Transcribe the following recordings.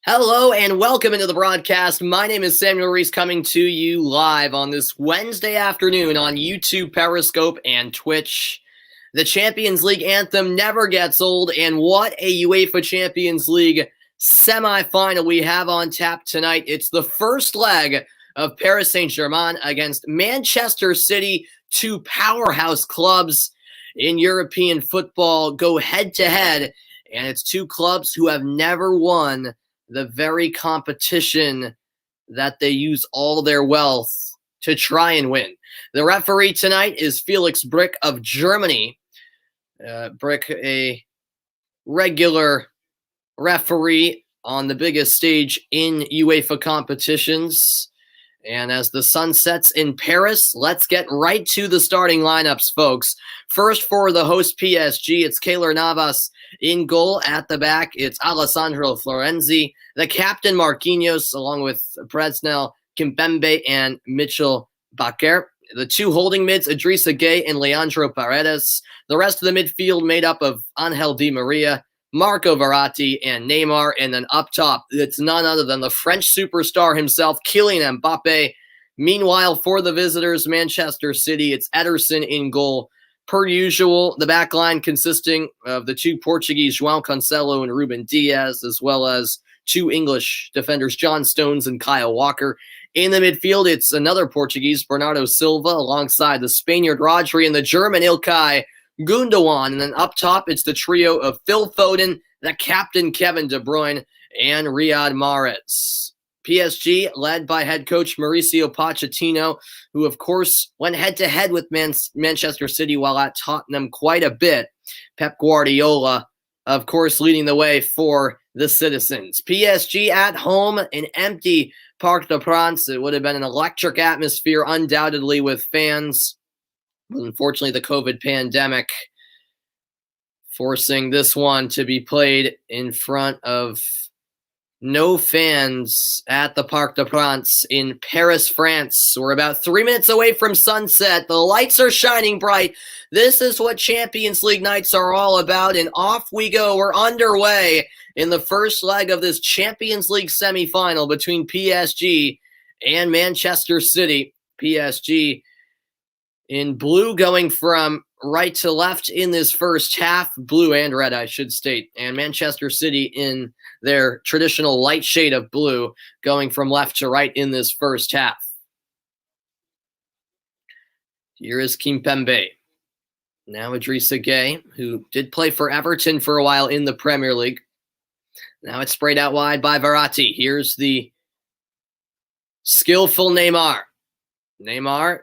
Hello and welcome into the broadcast. My name is Samuel Reese coming to you live on this Wednesday afternoon on YouTube, Periscope, and Twitch. The Champions League anthem never gets old, and what a UEFA Champions League semifinal we have on tap tonight. It's the first leg of Paris Saint-Germain against Manchester City, two powerhouse clubs in European football go head-to-head, and it's two clubs who have never won the very competition that they use all their wealth to try and win. The referee tonight is Felix Brick of Germany. Brick, a regular referee on the biggest stage in UEFA competitions. And as the sun sets in Paris, let's get right to the starting lineups, folks. First, for the host PSG, it's Keylor Navas in goal. At the back, it's Alessandro Florenzi. The captain, Marquinhos, along with Presnel, Kimpembe, and Mitchell Bakker. The two holding mids, Idrissa Gueye and Leandro Paredes. The rest of the midfield made up of Angel Di Maria, Marco Verratti, and Neymar. And then up top, it's none other than the French superstar himself, Kylian Mbappe. Meanwhile, for the visitors, Manchester City, it's Ederson in goal. Per usual, the back line consisting of the two Portuguese, João Cancelo and Ruben Diaz, as well as two English defenders, John Stones and Kyle Walker. In the midfield, it's another Portuguese, Bernardo Silva, alongside the Spaniard Rodri and the German Ilkay Gundogan. And then up top, it's the trio of Phil Foden, the captain Kevin De Bruyne, and Riyad Mahrez. PSG, led by head coach Mauricio Pochettino, who, of course, went head-to-head with Manchester City while at Tottenham quite a bit. Pep Guardiola, of course, leading the way for the citizens. PSG at home, an empty Parc des Princes. It would have been an electric atmosphere, undoubtedly, with fans. But unfortunately, the COVID pandemic forcing this one to be played in front of no fans at the Parc des Princes in Paris, France. We're about 3 minutes away from sunset. The lights are shining bright. This is what Champions League nights are all about, and off we go. We're underway in the first leg of this Champions League semifinal between PSG and Manchester City. PSG in blue going from right to left in this first half, blue and red, I should state, and Manchester City in their traditional light shade of blue going from left to right in this first half. Here is Kimpembe. Now Idrissa Gueye, who did play for Everton for a while in the Premier League. Now it's sprayed out wide by Verratti. Here's the skillful Neymar. Neymar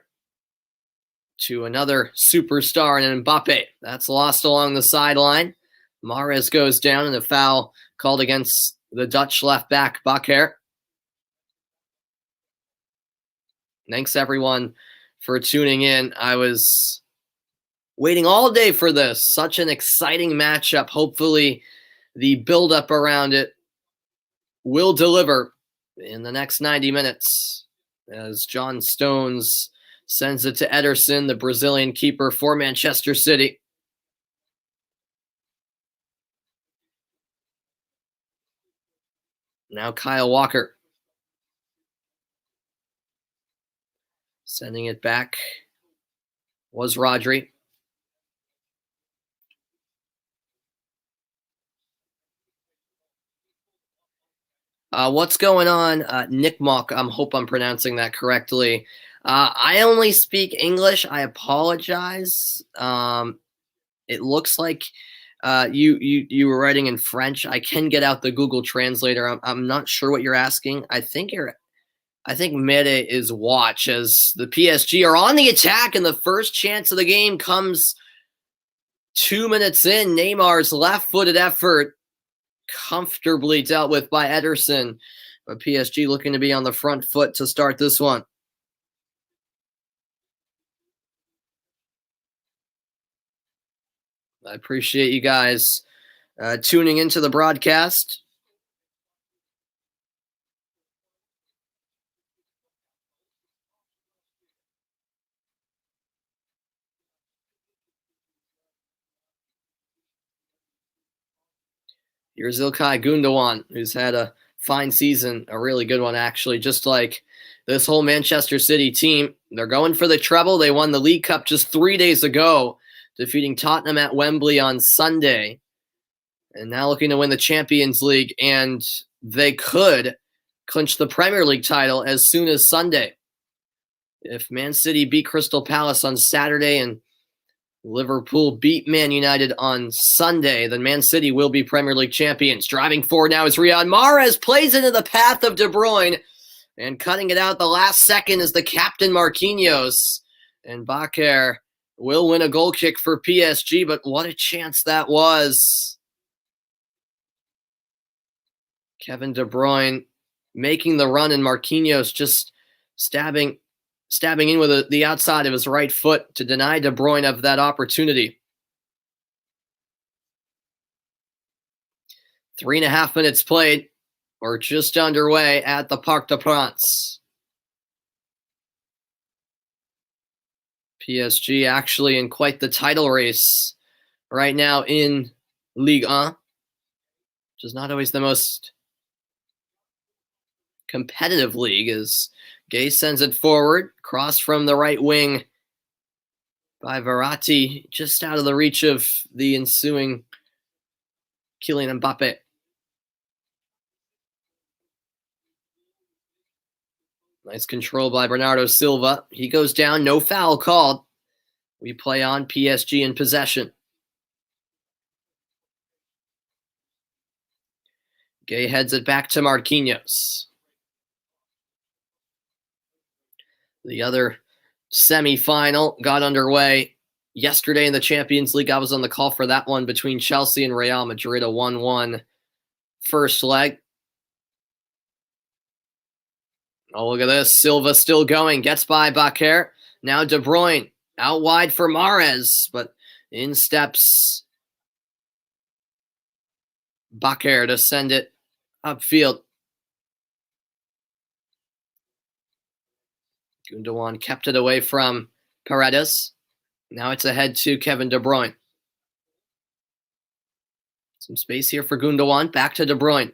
to another superstar and Mbappe. That's lost along the sideline. Mahrez goes down and a foul called against the Dutch left back, Bakker. Thanks, everyone, for tuning in. I was waiting all day for this. Such an exciting matchup. Hopefully, the build-up around it will deliver in the next 90 minutes as John Stones sends it to Ederson, the Brazilian keeper for Manchester City. Now Kyle Walker. Sending it back was Rodri. What's going on, Nick Mock? I hope I'm pronouncing that correctly. I only speak English. I apologize. It looks like you were writing in French. I can get out the Google Translator. I'm not sure what you're asking. I think Mere is watch as the PSG are on the attack, and the first chance of the game comes 2 minutes in. Neymar's left-footed effort comfortably dealt with by Ederson, but PSG looking to be on the front foot to start this one. I appreciate you guys tuning into the broadcast. Here's Ilkay Gundogan, who's had a fine season, a really good one, actually. Just like this whole Manchester City team, they're going for the treble. They won the League Cup just 3 days ago, defeating Tottenham at Wembley on Sunday. And now looking to win the Champions League, and they could clinch the Premier League title as soon as Sunday. If Man City beat Crystal Palace on Saturday and Liverpool beat Man United on Sunday, then Man City will be Premier League champions. Driving forward now is Riyad Mahrez, plays into the path of De Bruyne, and cutting it out the last second is the captain Marquinhos. And Bakker will win a goal kick for PSG, but what a chance that was. Kevin De Bruyne making the run, and Marquinhos just stabbing in with the outside of his right foot to deny De Bruyne of that opportunity. 3.5 minutes played, or just underway at the Parc des Princes. PSG actually in quite the title race right now in Ligue 1, which is not always the most competitive league, as Gay sends it forward, cross from the right wing by Verratti, just out of the reach of the ensuing Kylian Mbappe. Nice control by Bernardo Silva. He goes down, no foul called. We play on, PSG in possession. Gay heads it back to Marquinhos. The other semifinal got underway yesterday in the Champions League. I was on the call for that one between Chelsea and Real Madrid, a 1-1 first leg. Oh, look at this. Silva still going. Gets by Bakker. Now De Bruyne out wide for Mahrez, but in steps Bakker to send it upfield. Gundogan kept it away from Paredes. Now it's ahead to Kevin De Bruyne. Some space here for Gundogan. Back to De Bruyne.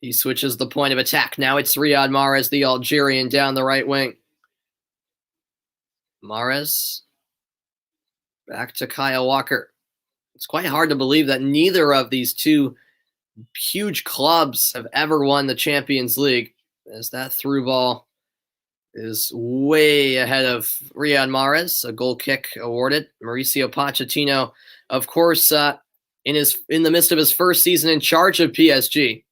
He switches the point of attack. Now it's Riyad Mahrez, the Algerian, down the right wing. Mahrez. Back to Kyle Walker. It's quite hard to believe that neither of these two huge clubs have ever won the Champions League, as that through ball is way ahead of Riyad Mahrez. A goal kick awarded. Mauricio Pochettino, of course, in the midst of his first season in charge of PSG.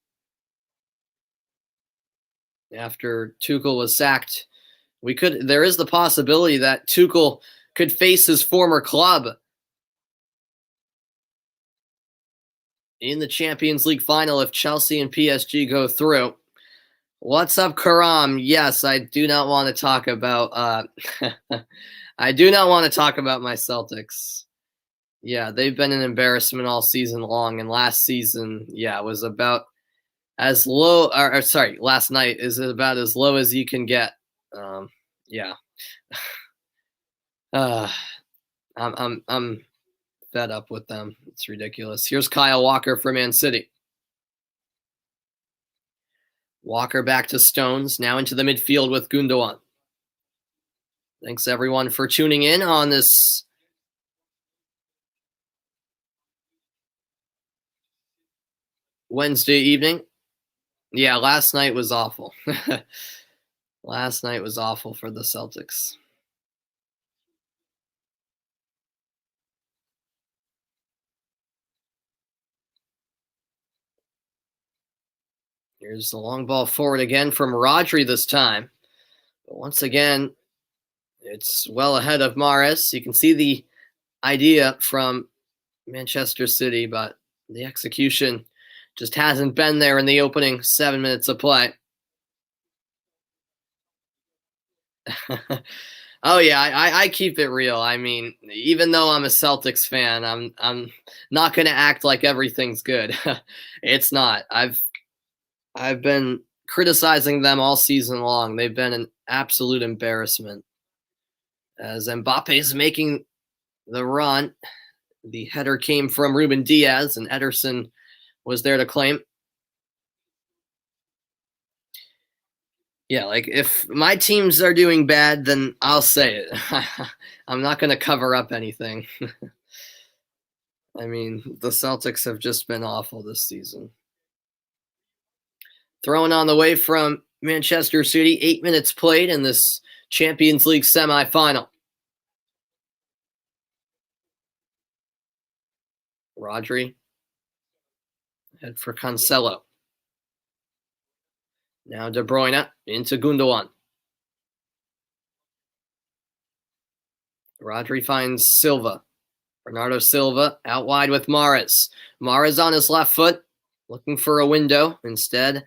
After Tuchel was sacked, there is the possibility that Tuchel could face his former club in the Champions League final if Chelsea and PSG go through. What's up, Karam? Yes, I do not want to talk about I do not want to talk about my Celtics. Yeah, they've been an embarrassment all season long, and last season, it was about as low, last night is about as low as you can get. I'm fed up with them. It's ridiculous. Here's Kyle Walker for Man City. Walker back to Stones, now into the midfield with Gundogan. Thanks everyone for tuning in on this Wednesday evening. Yeah, last night was awful. Last night was awful for the Celtics. Here's the long ball forward again from Rodri this time. But once again, it's well ahead of Mahrez. You can see the idea from Manchester City, but the execution just hasn't been there in the opening 7 minutes of play. Oh yeah, I keep it real. I mean, even though I'm a Celtics fan, I'm not going to act like everything's good. It's not. I've been criticizing them all season long. They've been an absolute embarrassment. As Mbappe is making the run, The header came from Ruben Diaz, and Ederson was there to claim. Yeah, like if my teams are doing bad, then I'll say it. I'm not going to cover up anything. I mean, the Celtics have just been awful this season. Throwing on the way from Manchester City, 8 minutes played in this Champions League semifinal. Rodri, head for Cancelo. Now De Bruyne into Gundogan. Rodri finds Silva. Bernardo Silva out wide with Mahrez. Mahrez on his left foot, looking for a window. Instead,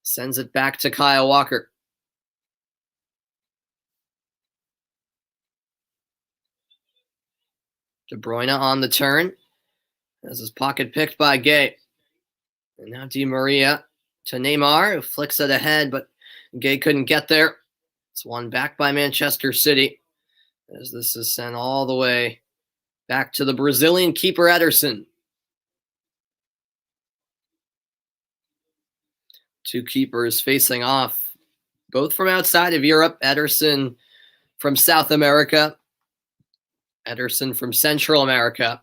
sends it back to Kyle Walker. De Bruyne on the turn. Has his pocket picked by Gay. And now Di Maria to Neymar, who flicks it ahead, but Gay couldn't get there. It's won back by Manchester City, as this is sent all the way back to the Brazilian keeper Ederson. Two keepers facing off, both from outside of Europe. Ederson from South America, Ederson from Central America.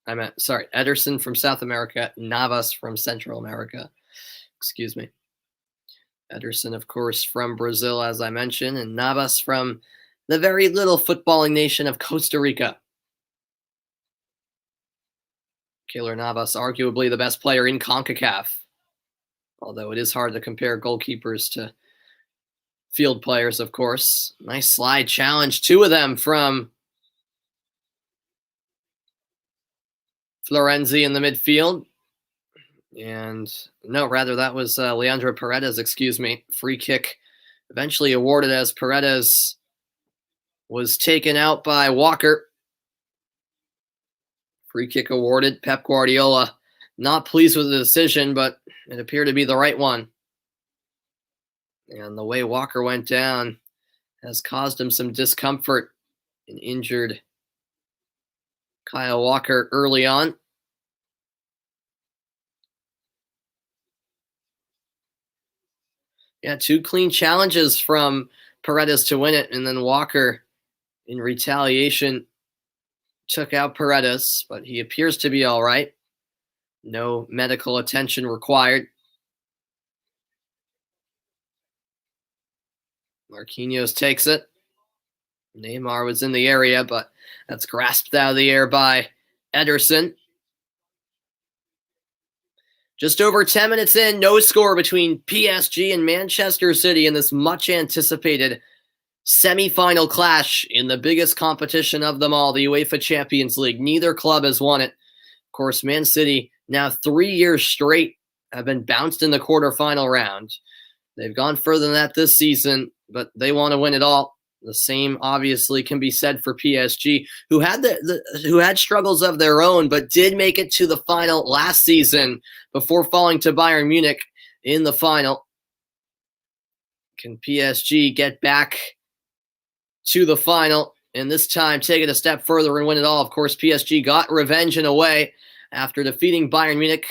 Ederson from South America, Navas from Central America. Excuse me. Ederson, of course, from Brazil, as I mentioned, and Navas from the very little footballing nation of Costa Rica. Keylor Navas, arguably the best player in CONCACAF, although it is hard to compare goalkeepers to field players, of course. Nice slide challenge, two of them from Florenzi in the midfield. And no, rather that was Leandro Paredes, excuse me. Free kick eventually awarded as Paredes was taken out by Walker. Free kick awarded. Pep Guardiola not pleased with the decision, but it appeared to be the right one. And the way Walker went down has caused him some discomfort and injured Kyle Walker early on. Yeah, two clean challenges from Paredes to win it, and then Walker, in retaliation, took out Paredes, but he appears to be all right. No medical attention required. Marquinhos takes it. Neymar was in the area, but that's grasped out of the air by Ederson. Just over 10 minutes in, no score between PSG and Manchester City in this much-anticipated semi-final clash in the biggest competition of them all, the UEFA Champions League. Neither club has won it. Of course, Man City, now 3 years straight, have been bounced in the quarterfinal round. They've gone further than that this season, but they want to win it all. The same obviously can be said for PSG, who had struggles of their own, but did make it to the final last season before falling to Bayern Munich in the final. Can PSG get back to the final and this time take it a step further and win it all? Of course, PSG got revenge in a way after defeating Bayern Munich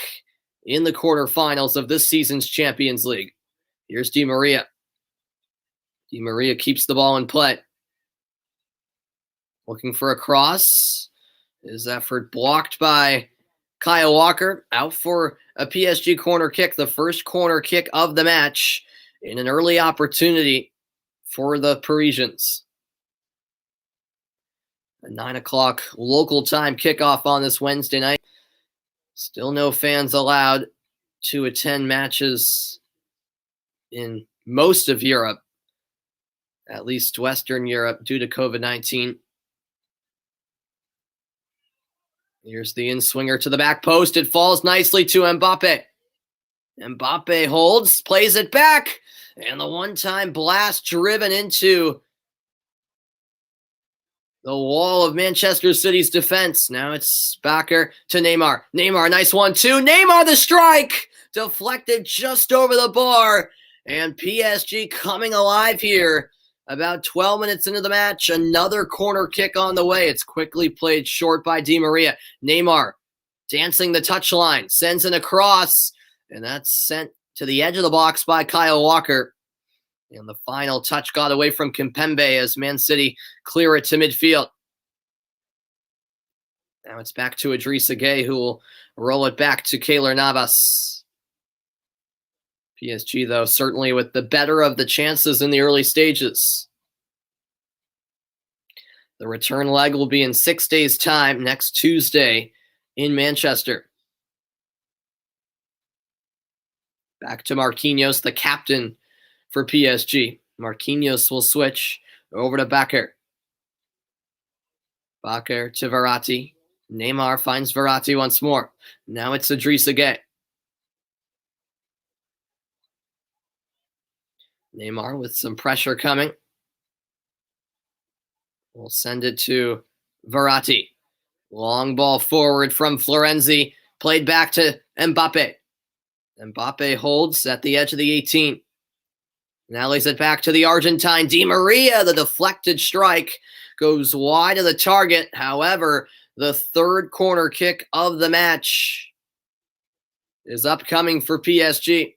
in the quarterfinals of this season's Champions League. Here's Di Maria. Di Maria keeps the ball in play. Looking for a cross. His effort blocked by Kyle Walker. Out for a PSG corner kick, the first corner kick of the match, in an early opportunity for the Parisians. A 9 o'clock local time kickoff on this Wednesday night. Still no fans allowed to attend matches in most of Europe, at least Western Europe, due to COVID-19. Here's the in-swinger to the back post. It falls nicely to Mbappe. Mbappe holds, plays it back, and the one-time blast driven into the wall of Manchester City's defense. Now it's Bakker to Neymar. Neymar, nice 1-2. Neymar, the strike! Deflected just over the bar. And PSG coming alive here About 12 minutes into the match, another corner kick on the way. It's quickly played short by Di Maria. Neymar dancing the touchline, sends it across, and that's sent to the edge of the box by Kyle Walker. And the final touch got away from Kimpembe as Man City clear it to midfield. Now it's back to Idrissa Gueye, who will roll it back to Keylor Navas. PSG, though, certainly with the better of the chances in the early stages. The return leg will be in 6 days' time, next Tuesday in Manchester. Back to Marquinhos, the captain for PSG. Marquinhos will switch over to Bakker. Bakker to Verratti. Neymar finds Verratti once more. Now it's Idrissa Gueye. Neymar with some pressure coming. We'll send it to Verratti. Long ball forward from Florenzi. Played back to Mbappe. Mbappe holds at the edge of the 18. Now lays it back to the Argentine. Di Maria, the deflected strike, goes wide of the target. However, the third corner kick of the match is upcoming for PSG.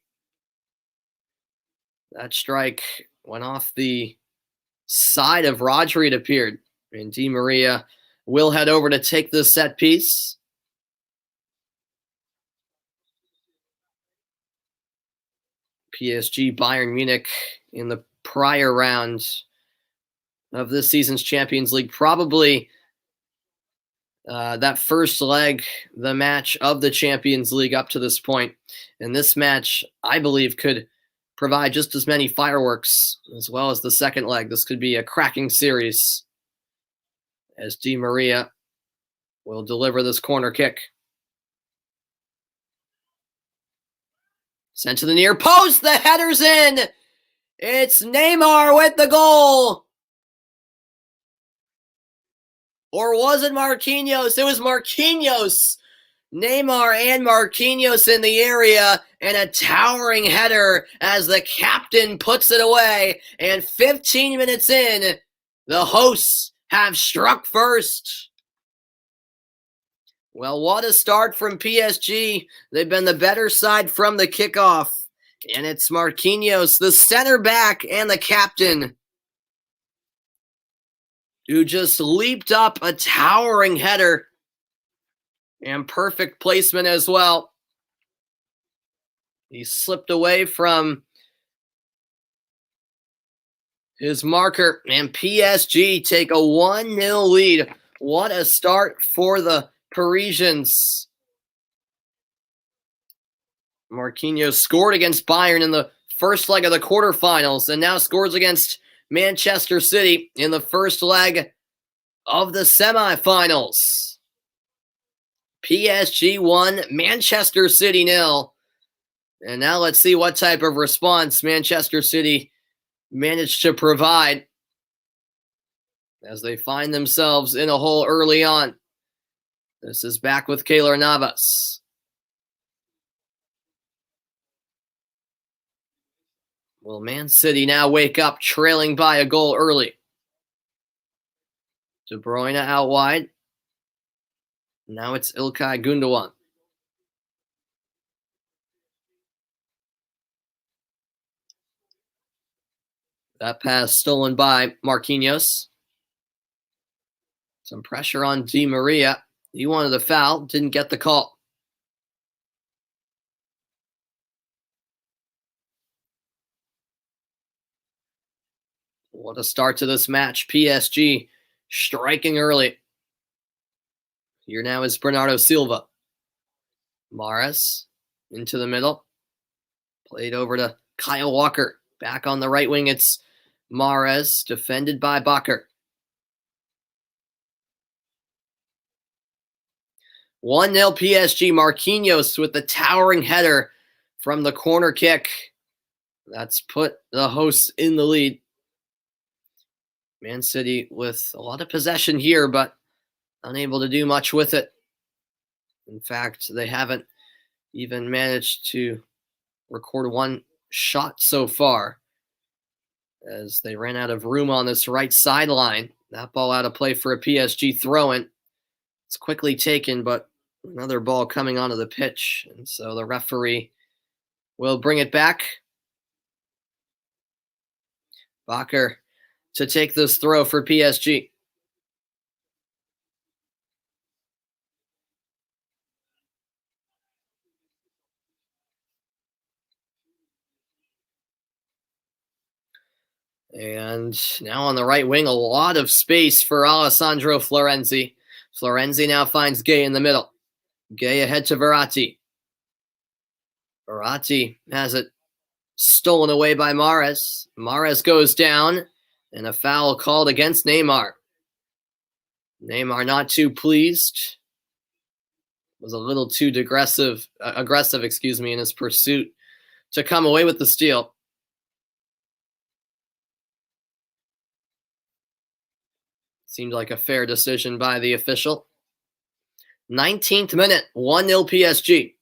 That strike went off the side of Rodri, it appeared. And Di Maria will head over to take the set piece. PSG Bayern Munich in the prior round of this season's Champions League. Probably that first leg, the match of the Champions League up to this point. And this match, I believe, could provide just as many fireworks as well as the second leg. This could be a cracking series as Di Maria will deliver this corner kick. Sent to the near post. The header's in. It's Neymar with the goal. Or was it Marquinhos? It was Marquinhos. Neymar and Marquinhos in the area, and a towering header as the captain puts it away. And 15 minutes in, the hosts have struck first. Well, what a start from PSG. They've been the better side from the kickoff. And it's Marquinhos, the center back and the captain, who just leaped up a towering header and perfect placement as well. He slipped away from his marker, and PSG take a 1-0 lead. What a start for the Parisians. Marquinhos scored against Bayern in the first leg of the quarterfinals and now scores against Manchester City in the first leg of the semifinals. PSG 1, Manchester City 0. And now let's see what type of response Manchester City managed to provide as they find themselves in a hole early on. This is back with Keylor Navas. Will Man City now wake up trailing by a goal early? De Bruyne out wide. Now it's İlkay Gündoğan. That pass stolen by Marquinhos. Some pressure on Di Maria. He wanted the foul, didn't get the call. What a start to this match. PSG striking early. Here now is Bernardo Silva. Mahrez into the middle. Played over to Kyle Walker. Back on the right wing, it's Mahrez, defended by Bakker. 1-0 PSG. Marquinhos with the towering header from the corner kick. That's put the hosts in the lead. Man City with a lot of possession here, but unable to do much with it. In fact, they haven't even managed to record one shot so far as they ran out of room on this right sideline. That ball out of play for a PSG throw-in. It's quickly taken, but another ball coming onto the pitch. And so the referee will bring it back. Bakker to take this throw for PSG. And now on the right wing, a lot of space for Alessandro Florenzi. Florenzi now finds Gay in the middle. Gay ahead to Verratti. Verratti has it stolen away by Mahrez. Mahrez goes down, and a foul called against Neymar. Neymar not too pleased. Was a little too aggressive, in his pursuit to come away with the steal. Seemed like a fair decision by the official. 19th minute, 1-0 PSG.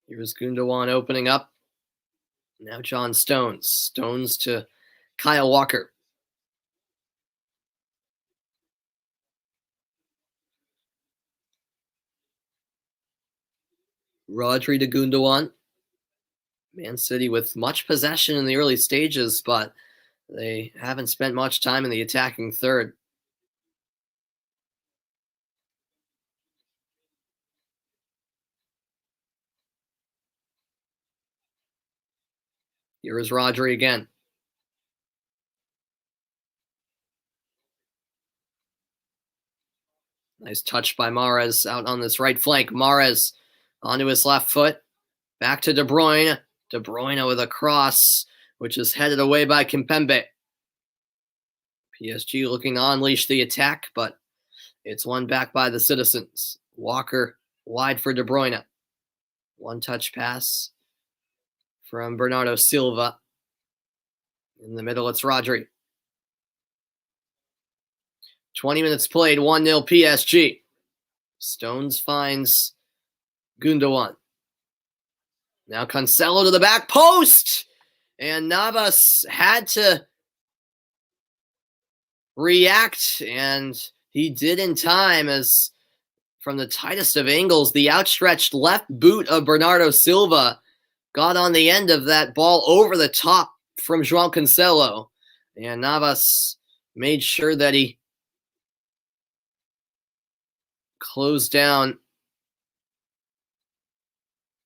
Here's Gundogan opening up. Now John Stones. Stones to Kyle Walker. Rodri to Gundogan. Man City with much possession in the early stages, but they haven't spent much time in the attacking third. Here is Rodri again. Nice touch by Mahrez out on this right flank. Mahrez onto his left foot. Back to De Bruyne. De Bruyne with a cross, which is headed away by Kimpembe. PSG looking to unleash the attack, but it's won back by the citizens. Walker wide for De Bruyne. One-touch pass from Bernardo Silva. In the middle, it's Rodri. 20 minutes played, 1-0 PSG. Stones finds Gundogan. Now Cancelo to the back post. And Navas had to react, and he did in time, as from the tightest of angles, the outstretched left boot of Bernardo Silva got on the end of that ball over the top from João Cancelo. And Navas made sure that he closed down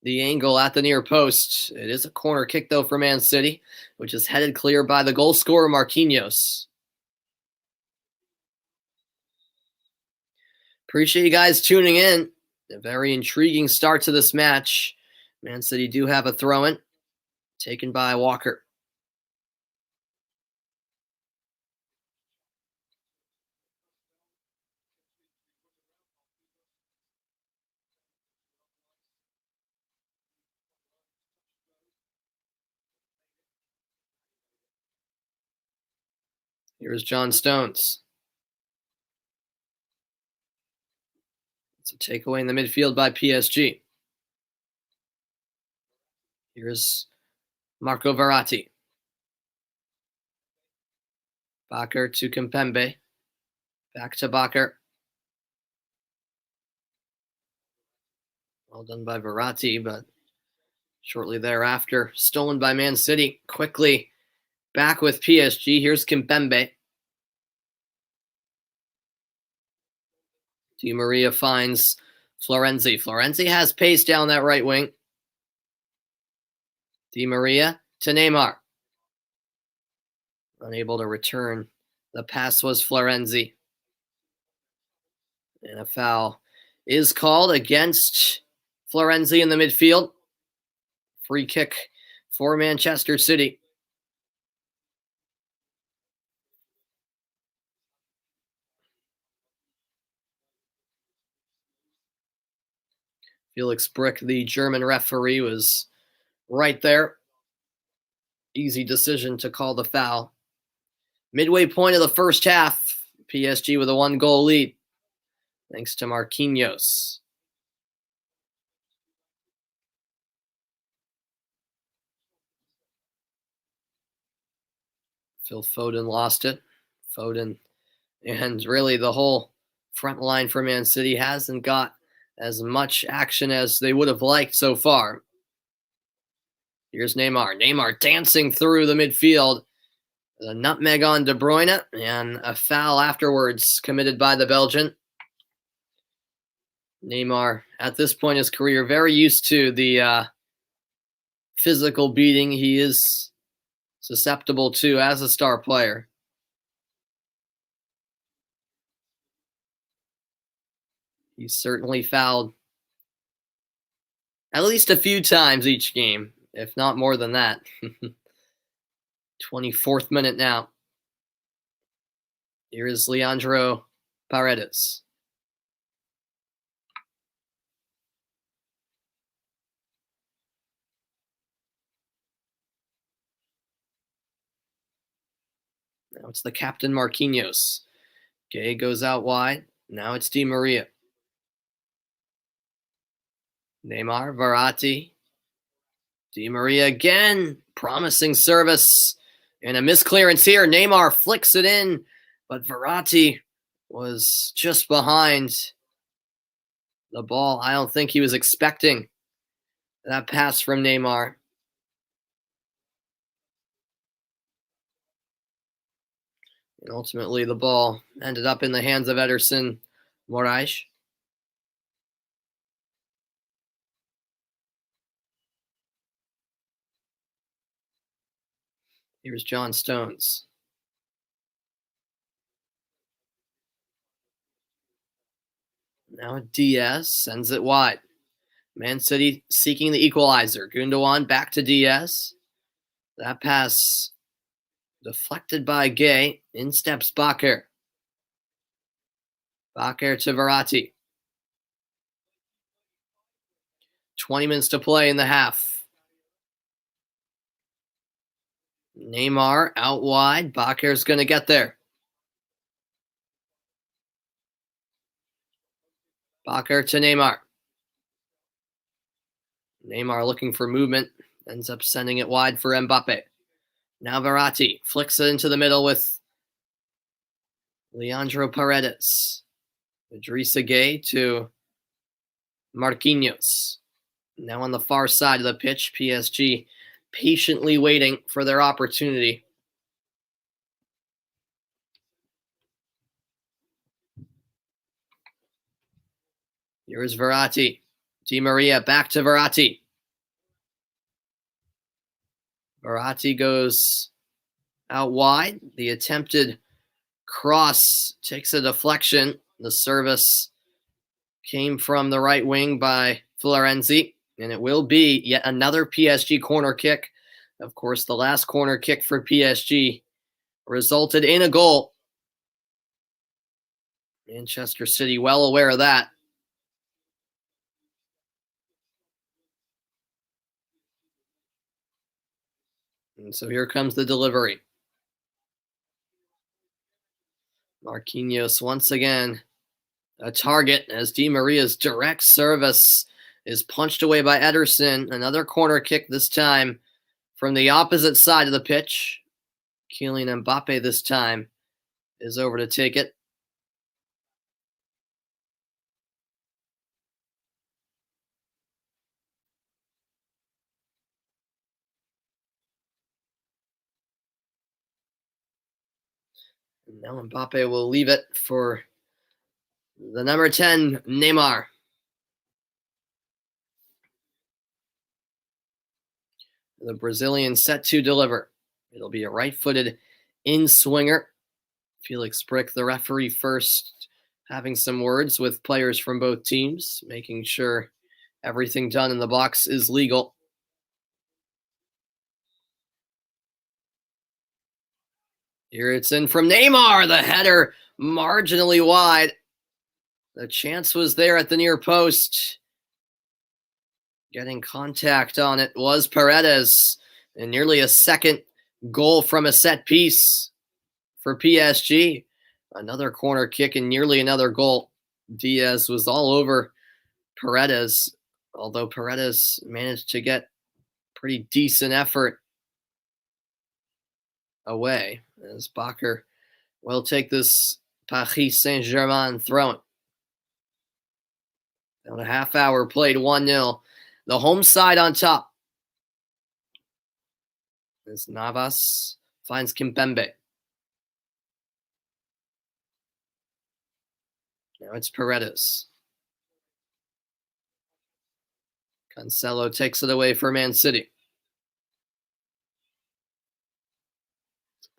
the angle at the near post. It is a corner kick, though, for Man City, which is headed clear by the goal scorer, Marquinhos. Appreciate you guys tuning in. A very intriguing start to this match. Man City do have a throw-in taken by Walker. Here's John Stones. It's a takeaway in the midfield by PSG. Here's Marco Verratti. Bakker to Kimpembe. Back to Bakker. Well done by Verratti, but shortly thereafter, stolen by Man City. Quickly back with PSG. Here's Kimpembe. Di Maria finds Florenzi. Florenzi has pace down that right wing. Di Maria to Neymar. Unable to return. The pass was Florenzi. And a foul is called against Florenzi in the midfield. Free kick for Manchester City. Felix Brick, the German referee, was right there. Easy decision to call the foul. Midway point of the first half, PSG with a 1-goal lead, thanks to Marquinhos. Phil Foden lost it. Foden, and really the whole front line for Man City hasn't got as much action as they would have liked so far. Here's Neymar. Neymar dancing through the midfield. The nutmeg on De Bruyne, and a foul afterwards committed by the Belgian. Neymar, at this point in his career, very used to the physical beating he is susceptible to as a star player. He's certainly fouled at least a few times each game, if not more than that. 24th minute now. Here is Leandro Paredes. Now it's the captain Marquinhos. Gay goes out wide. Now it's Di Maria. Neymar, Verratti. Di Maria again. Promising service. And a misclearance here. Neymar flicks it in, but Verratti was just behind the ball. I don't think he was expecting that pass from Neymar. And ultimately, the ball ended up in the hands of Ederson Moraes. Here's John Stones. Now Diaz sends it wide. Man City seeking the equalizer. Gundogan back to Diaz. That pass deflected by Gay. In steps Bakker. Bakker to Verratti. 20 minutes to play in the half. Neymar out wide. Bakker's going to get there. Bakker to Neymar. Neymar looking for movement. Ends up sending it wide for Mbappe. Now Verratti flicks it into the middle with Leandro Paredes. Idrissa Gueye to Marquinhos. Now on the far side of the pitch, PSG patiently waiting for their opportunity. Here is Verratti. Di Maria back to Verratti. Verratti goes out wide. The attempted cross takes a deflection. The service came from the right wing by Florenzi, and it will be yet another PSG corner kick. Of course, the last corner kick for PSG resulted in a goal. Manchester City well aware of that. And so here comes the delivery. Marquinhos once again a target as Di Maria's direct service is punched away by Ederson. Another corner kick this time from the opposite side of the pitch. Kylian Mbappe this time is over to take it. And now Mbappe will leave it for the number 10, Neymar. The Brazilian set to deliver. It'll be a right-footed in-swinger. Felix Brick, the referee, first having some words with players from both teams, making sure everything done in the box is legal. Here it's in from Neymar. The header marginally wide. The chance was there at the near post. Getting contact on it was Paredes. And nearly a second goal from a set piece for PSG. Another corner kick and nearly another goal. Diaz was all over Paredes, although Paredes managed to get pretty decent effort away, as Bakker will take this Paris Saint-Germain throw-in. About a half hour played, 1-0. The home side on top. As Navas finds Kimpembe. Now it's Paredes. Cancelo takes it away for Man City.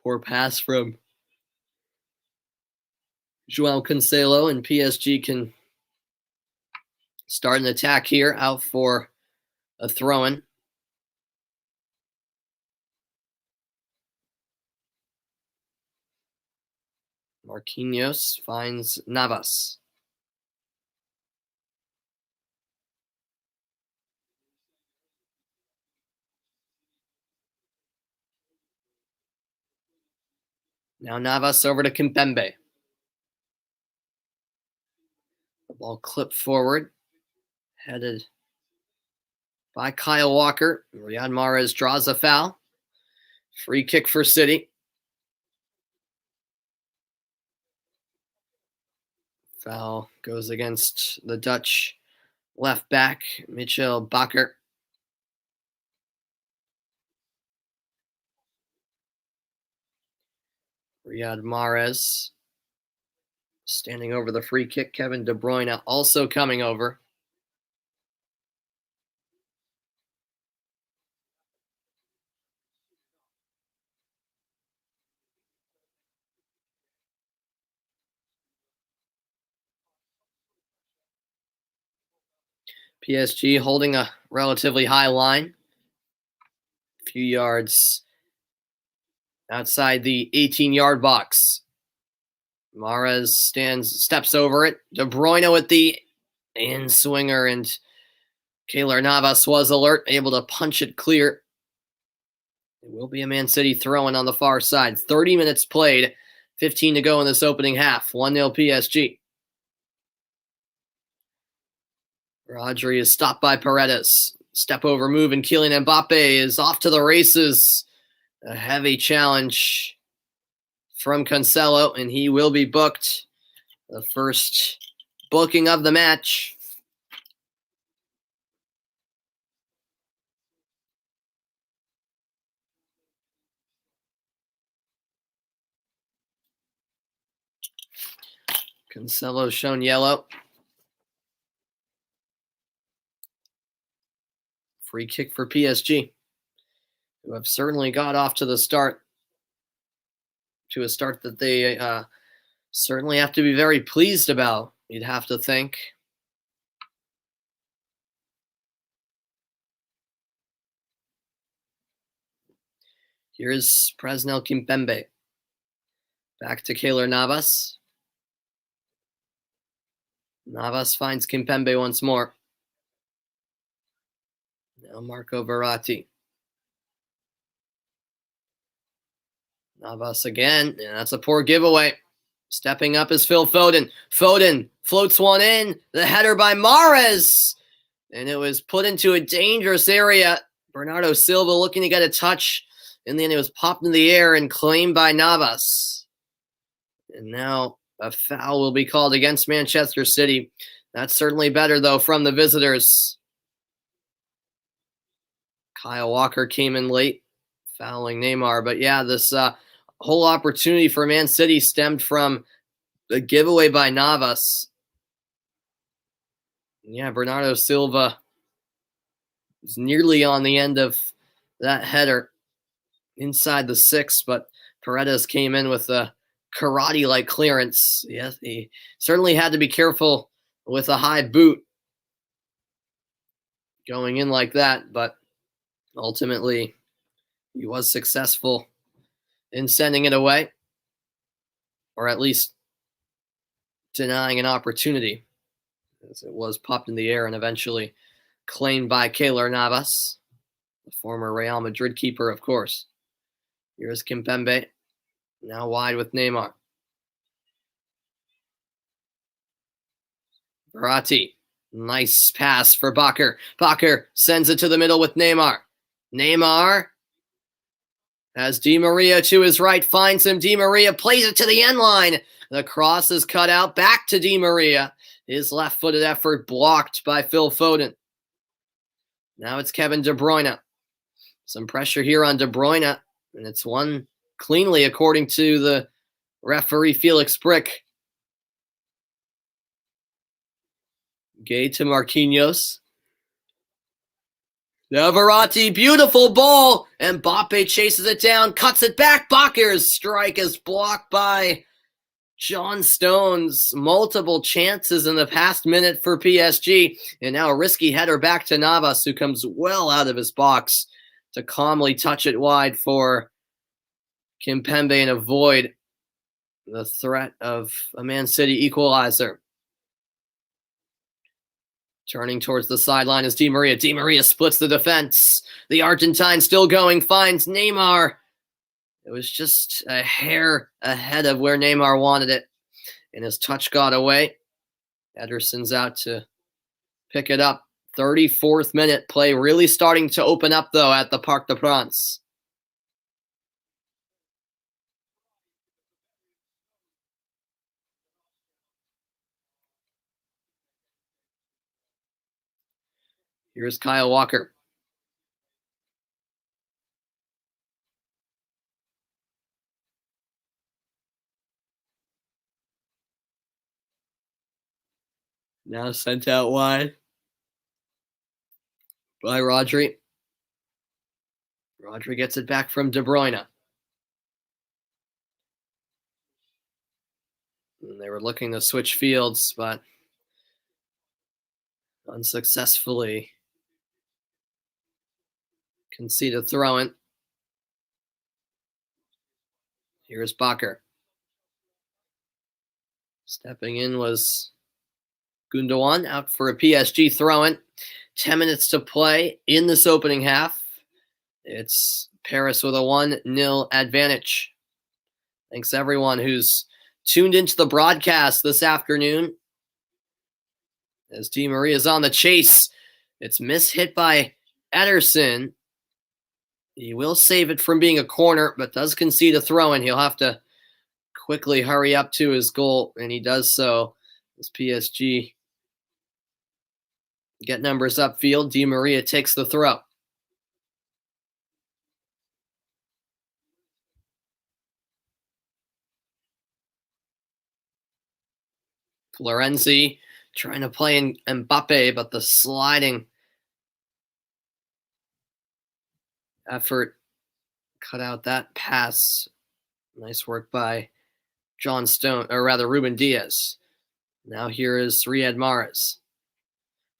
Poor pass from João Cancelo, and PSG can start an attack here, out for a throw-in. Marquinhos finds Navas. Now Navas over to Kimpembe. The ball clipped forward, headed by Kyle Walker. Riyad Mahrez draws a foul. Free kick for City. Foul goes against the Dutch left back, Michel Bakker. Riyad Mahrez standing over the free kick. Kevin De Bruyne also coming over. PSG holding a relatively high line. A few yards outside the 18-yard box. Mahrez steps over it. De Bruyne with the in-swinger, and Keylor Navas was alert, able to punch it clear. It will be a Man City throw-in on the far side. 30 minutes played, 15 to go in this opening half. 1-0 PSG. Rodri is stopped by Paredes. Step over move, and Kylian Mbappe is off to the races. A heavy challenge from Cancelo, and he will be booked. The first booking of the match. Cancelo shown yellow. Free kick for PSG, who have certainly got off to a start that they certainly have to be very pleased about, you'd have to think. Here's Presnel Kimpembe. Back to Keylor Navas. Navas finds Kimpembe once more. Now Marco Verratti. Navas again, and that's a poor giveaway. Stepping up is Phil Foden. Foden floats one in. The header by Mahrez, and it was put into a dangerous area. Bernardo Silva looking to get a touch, and then it was popped in the air and claimed by Navas. And now a foul will be called against Manchester City. That's certainly better, though, from the visitors. Kyle Walker came in late, fouling Neymar. But yeah, this whole opportunity for Man City stemmed from the giveaway by Navas. Yeah, Bernardo Silva was nearly on the end of that header inside the 6, but Paredes came in with a karate-like clearance. Yes, he certainly had to be careful with a high boot going in like that, but ultimately he was successful in sending it away, or at least denying an opportunity, as it was popped in the air and eventually claimed by Keylor Navas, the former Real Madrid keeper, of course. Here's Kimpembe. Now wide with Neymar. Verratti. Nice pass for Bakker. Bakker sends it to the middle with Neymar. Neymar has Di Maria to his right, finds him. Di Maria plays it to the end line. The cross is cut out, back to Di Maria. His left-footed effort blocked by Phil Foden. Now it's Kevin De Bruyne. Some pressure here on De Bruyne, and it's won cleanly according to the referee Felix Brick. Gay to Marquinhos. Now Verratti, beautiful ball, and Mbappe chases it down, cuts it back. Bakker's strike is blocked by John Stones. Multiple chances in the past minute for PSG, and now a risky header back to Navas, who comes well out of his box to calmly touch it wide for Kimpembe and avoid the threat of a Man City equalizer. Turning towards the sideline is Di Maria. Di Maria splits the defense. The Argentine still going, finds Neymar. It was just a hair ahead of where Neymar wanted it, and his touch got away. Ederson's out to pick it up. 34th minute, play really starting to open up, though, at the Parc des Princes. Here's Kyle Walker. Now sent out wide by Rodri. Rodri gets it back from De Bruyne. And they were looking to switch fields, but unsuccessfully concede a throw-in. Here's Bakker. Stepping in was Gundogan, out for a PSG throw-in. 10 minutes to play in this opening half. It's Paris with a 1-0 advantage. Thanks everyone who's tuned into the broadcast this afternoon. As Di Maria is on the chase, it's mishit by Ederson. He will save it from being a corner, but does concede a throw-in. He'll have to quickly hurry up to his goal, and he does so as PSG get numbers upfield. Di Maria takes the throw. Florenzi trying to play in Mbappe, but the sliding effort cut out that pass. Nice work by John Stone, or rather Ruben Diaz. Now here is Riyad Mahrez.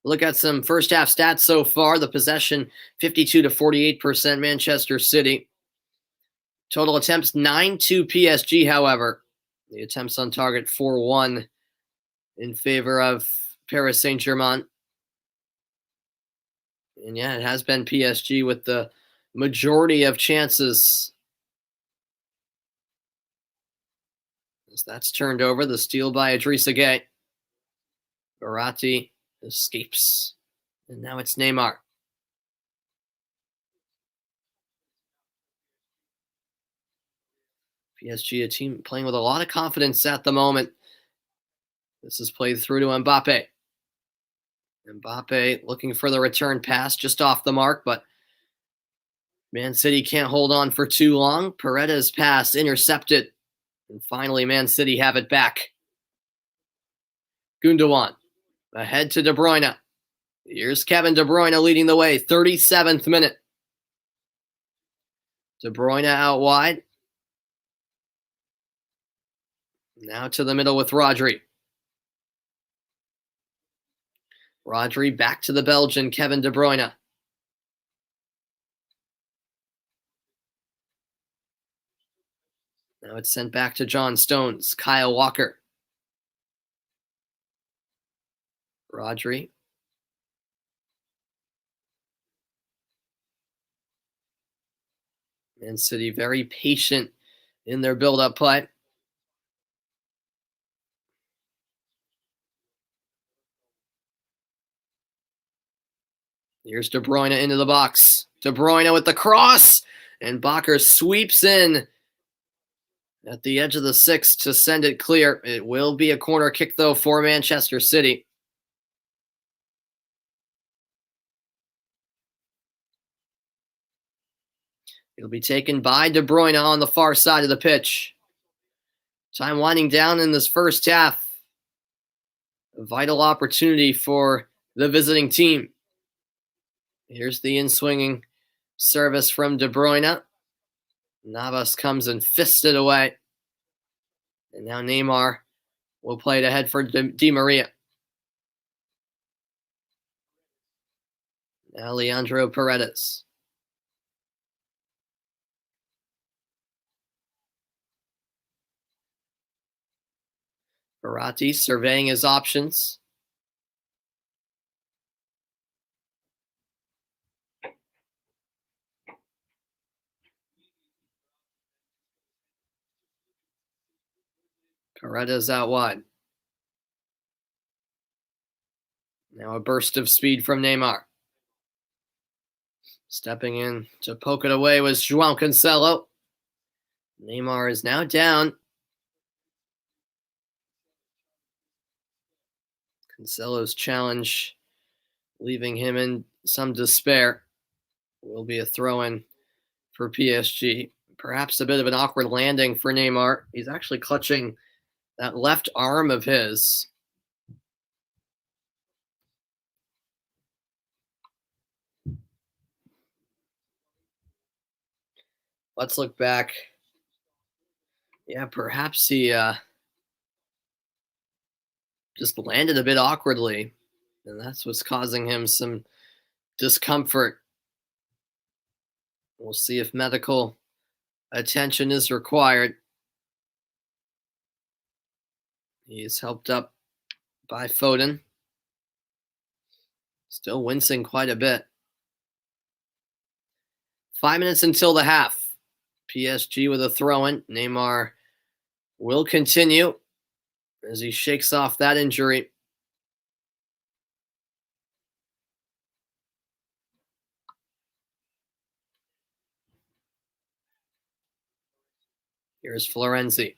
Look at some first half stats so far. The possession 52 to 48% Manchester City. Total attempts 9-2 PSG, however. The attempts on target 4-1 in favor of Paris Saint-Germain. And yeah, it has been PSG with the majority of chances. As that's turned over, the steal by Idrissa Gueye. Verratti escapes. And now it's Neymar. PSG, a team playing with a lot of confidence at the moment. This is played through to Mbappe. Mbappe looking for the return pass, just off the mark, but Man City can't hold on for too long. Paredes' pass intercepted. And finally, Man City have it back. Gundogan ahead to De Bruyne. Here's Kevin De Bruyne leading the way. 37th minute. De Bruyne out wide. Now to the middle with Rodri. Rodri back to the Belgian, Kevin De Bruyne. Now it's sent back to John Stones. Kyle Walker. Rodri. Man City very patient in their build-up play. Here's De Bruyne into the box. De Bruyne with the cross, and Bakker sweeps in at the edge of the 6 to send it clear. It will be a corner kick, though, for Manchester City. It'll be taken by De Bruyne on the far side of the pitch. Time winding down in this first half. A vital opportunity for the visiting team. Here's the in-swinging service from De Bruyne. Navas comes and fists it away. And now Neymar will play it ahead for Di Maria. Now Leandro Paredes. Verratti surveying his options. Paredes out wide. Now a burst of speed from Neymar. Stepping in to poke it away was João Cancelo. Neymar is now down. Cancelo's challenge, leaving him in some despair. Will be a throw-in for PSG. Perhaps a bit of an awkward landing for Neymar. He's actually clutching that left arm of his. Let's look back. Yeah, perhaps he just landed a bit awkwardly, and that's what's causing him some discomfort. We'll see if medical attention is required. He is helped up by Foden. Still wincing quite a bit. 5 minutes until the half. PSG with a throw-in. Neymar will continue as he shakes off that injury. Here's Florenzi.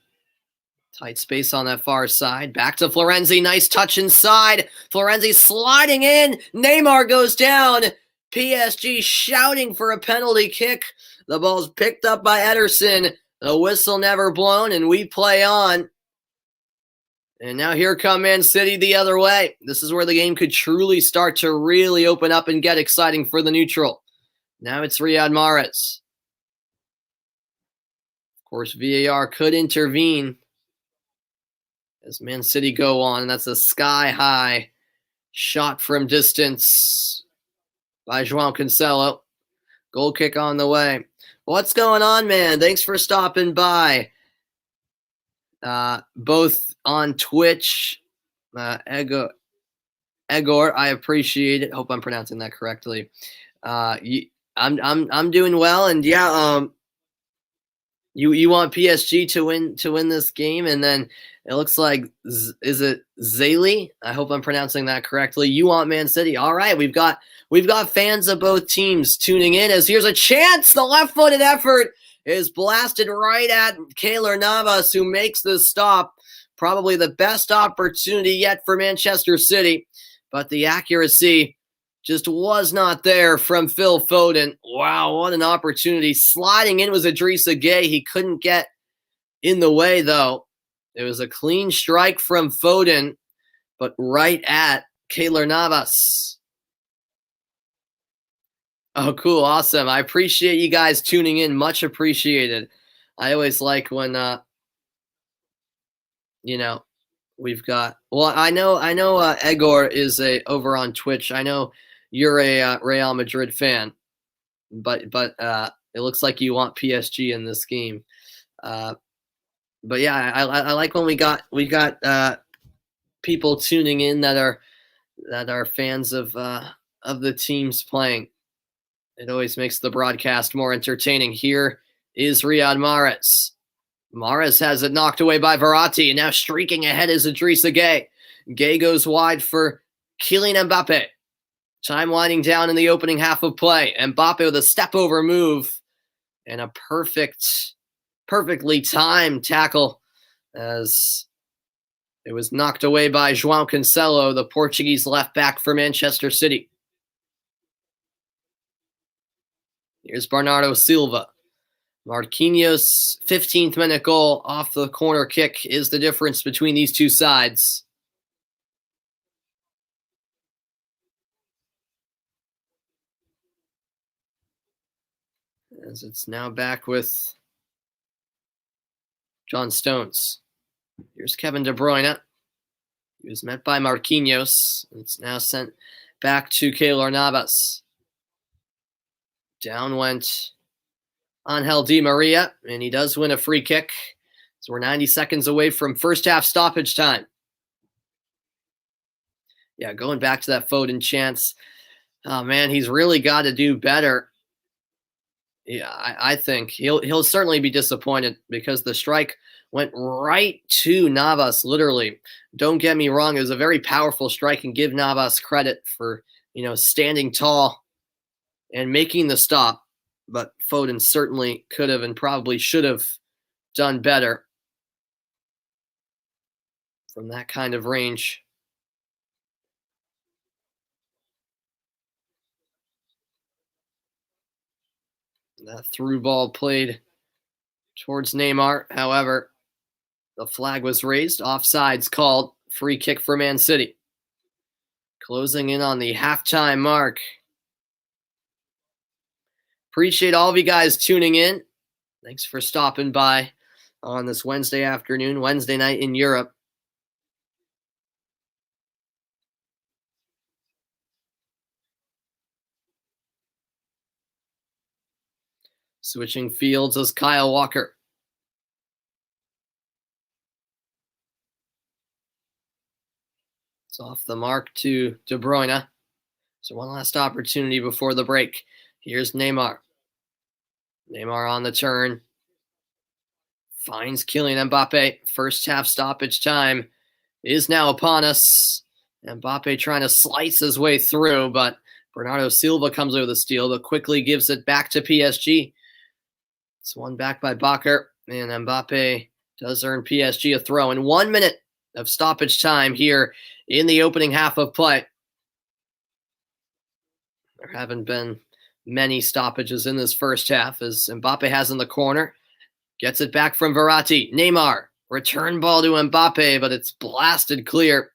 Tight space on that far side. Back to Florenzi. Nice touch inside. Florenzi sliding in. Neymar goes down. PSG shouting for a penalty kick. The ball's picked up by Ederson. The whistle never blown, and we play on. And now here come Man City the other way. This is where the game could truly start to really open up and get exciting for the neutral. Now it's Riyad Mahrez. Of course, VAR could intervene as Man City go on. And that's a sky-high shot from distance by João Cancelo. Goal kick on the way. What's going on, man? Thanks for stopping by. Both on Twitch, Egor, I appreciate it. Hope I'm pronouncing that correctly. I'm doing well, and yeah, you want PSG to win this game, and then it looks like is it Zayli? I hope I'm pronouncing that correctly. You want Man City? All right, we've got fans of both teams tuning in. As here's a chance, the left-footed effort is blasted right at Keylor Navas, who makes this stop. Probably the best opportunity yet for Manchester City, but the accuracy just was not there from Phil Foden. Wow, what an opportunity. Sliding in was Idrissa Gueye. He couldn't get in the way, though. It was a clean strike from Foden, but right at Keylor Navas. Oh, cool. Awesome. I appreciate you guys tuning in. Much appreciated. I always like when, we've got, well, I know Egor is over on Twitch. I know you're a Real Madrid fan, but it looks like you want PSG in this game. But yeah, I like when we got people tuning in that are fans of the teams playing. It always makes the broadcast more entertaining. Here is Riyad Mahrez. Mahrez has it knocked away by Verratti, and now streaking ahead is Idrissa Gueye. Gueye goes wide for Kylian Mbappe. Time winding down in the opening half of play. Mbappe with a step-over move and a perfectly timed tackle as it was knocked away by João Cancelo, the Portuguese left back for Manchester City. Here's Bernardo Silva. Marquinhos' 15th minute goal off the corner kick is the difference between these two sides. As it's now back with John Stones. Here's Kevin De Bruyne. He was met by Marquinhos. It's now sent back to Keylor Navas. Down went Angel Di Maria, and he does win a free kick. So we're 90 seconds away from first half stoppage time. Yeah, going back to that Foden chance. Oh, man, he's really got to do better. Yeah, I think he'll certainly be disappointed because the strike went right to Navas, literally. Don't get me wrong, it was a very powerful strike, and give Navas credit for, standing tall and making the stop. But Foden certainly could have and probably should have done better from that kind of range. That through ball played towards Neymar. However, the flag was raised. Offsides called. Free kick for Man City. Closing in on the halftime mark. Appreciate all of you guys tuning in. Thanks for stopping by on this Wednesday afternoon, Wednesday night in Europe. Switching fields is Kyle Walker. It's off the mark to De Bruyne. So one last opportunity before the break. Here's Neymar. Neymar on the turn. Finds Kylian Mbappe. First half stoppage time is now upon us. Mbappe trying to slice his way through, but Bernardo Silva comes over the steal, but quickly gives it back to PSG. It's won back by Bakker, and Mbappe does earn PSG a throw. In 1 minute of stoppage time here in the opening half of play. There haven't been many stoppages in this first half as Mbappe has in the corner. Gets it back from Verratti. Neymar. Return ball to Mbappe, but it's blasted clear.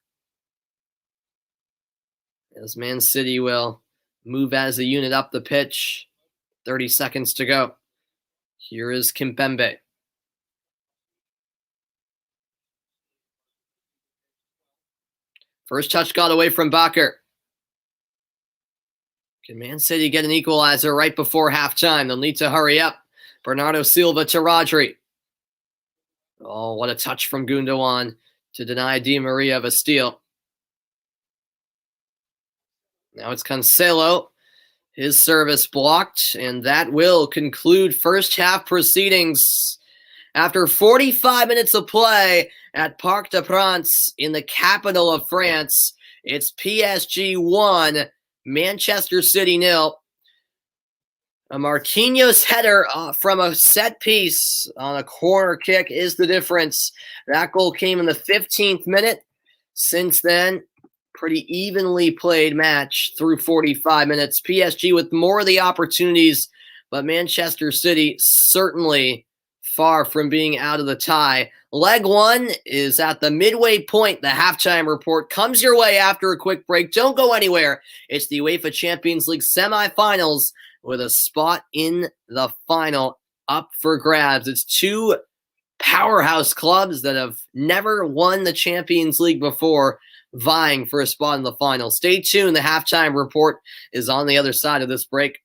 As Man City will move as a unit up the pitch. 30 seconds to go. Here is Kimpembe. First touch got away from Bakker. Can Man City get an equalizer right before halftime? They'll need to hurry up. Bernardo Silva to Rodri. Oh, what a touch from Gundogan to deny Di Maria of a steal. Now it's Cancelo. His service blocked, and that will conclude first half proceedings. After 45 minutes of play at Parc des Princes in the capital of France, it's PSG 1, Manchester City 0. A Marquinhos header from a set piece on a corner kick is the difference. That goal came in the 15th minute. Since then, pretty evenly played match through 45 minutes. PSG with more of the opportunities, but Manchester City certainly far from being out of the tie. Leg one is at the midway point. The halftime report comes your way after a quick break. Don't go anywhere. It's the UEFA Champions League Semifinals with a spot in the final up for grabs. It's two powerhouse clubs that have never won the Champions League before, vying for a spot in the final. Stay tuned. The halftime report is on the other side of this break.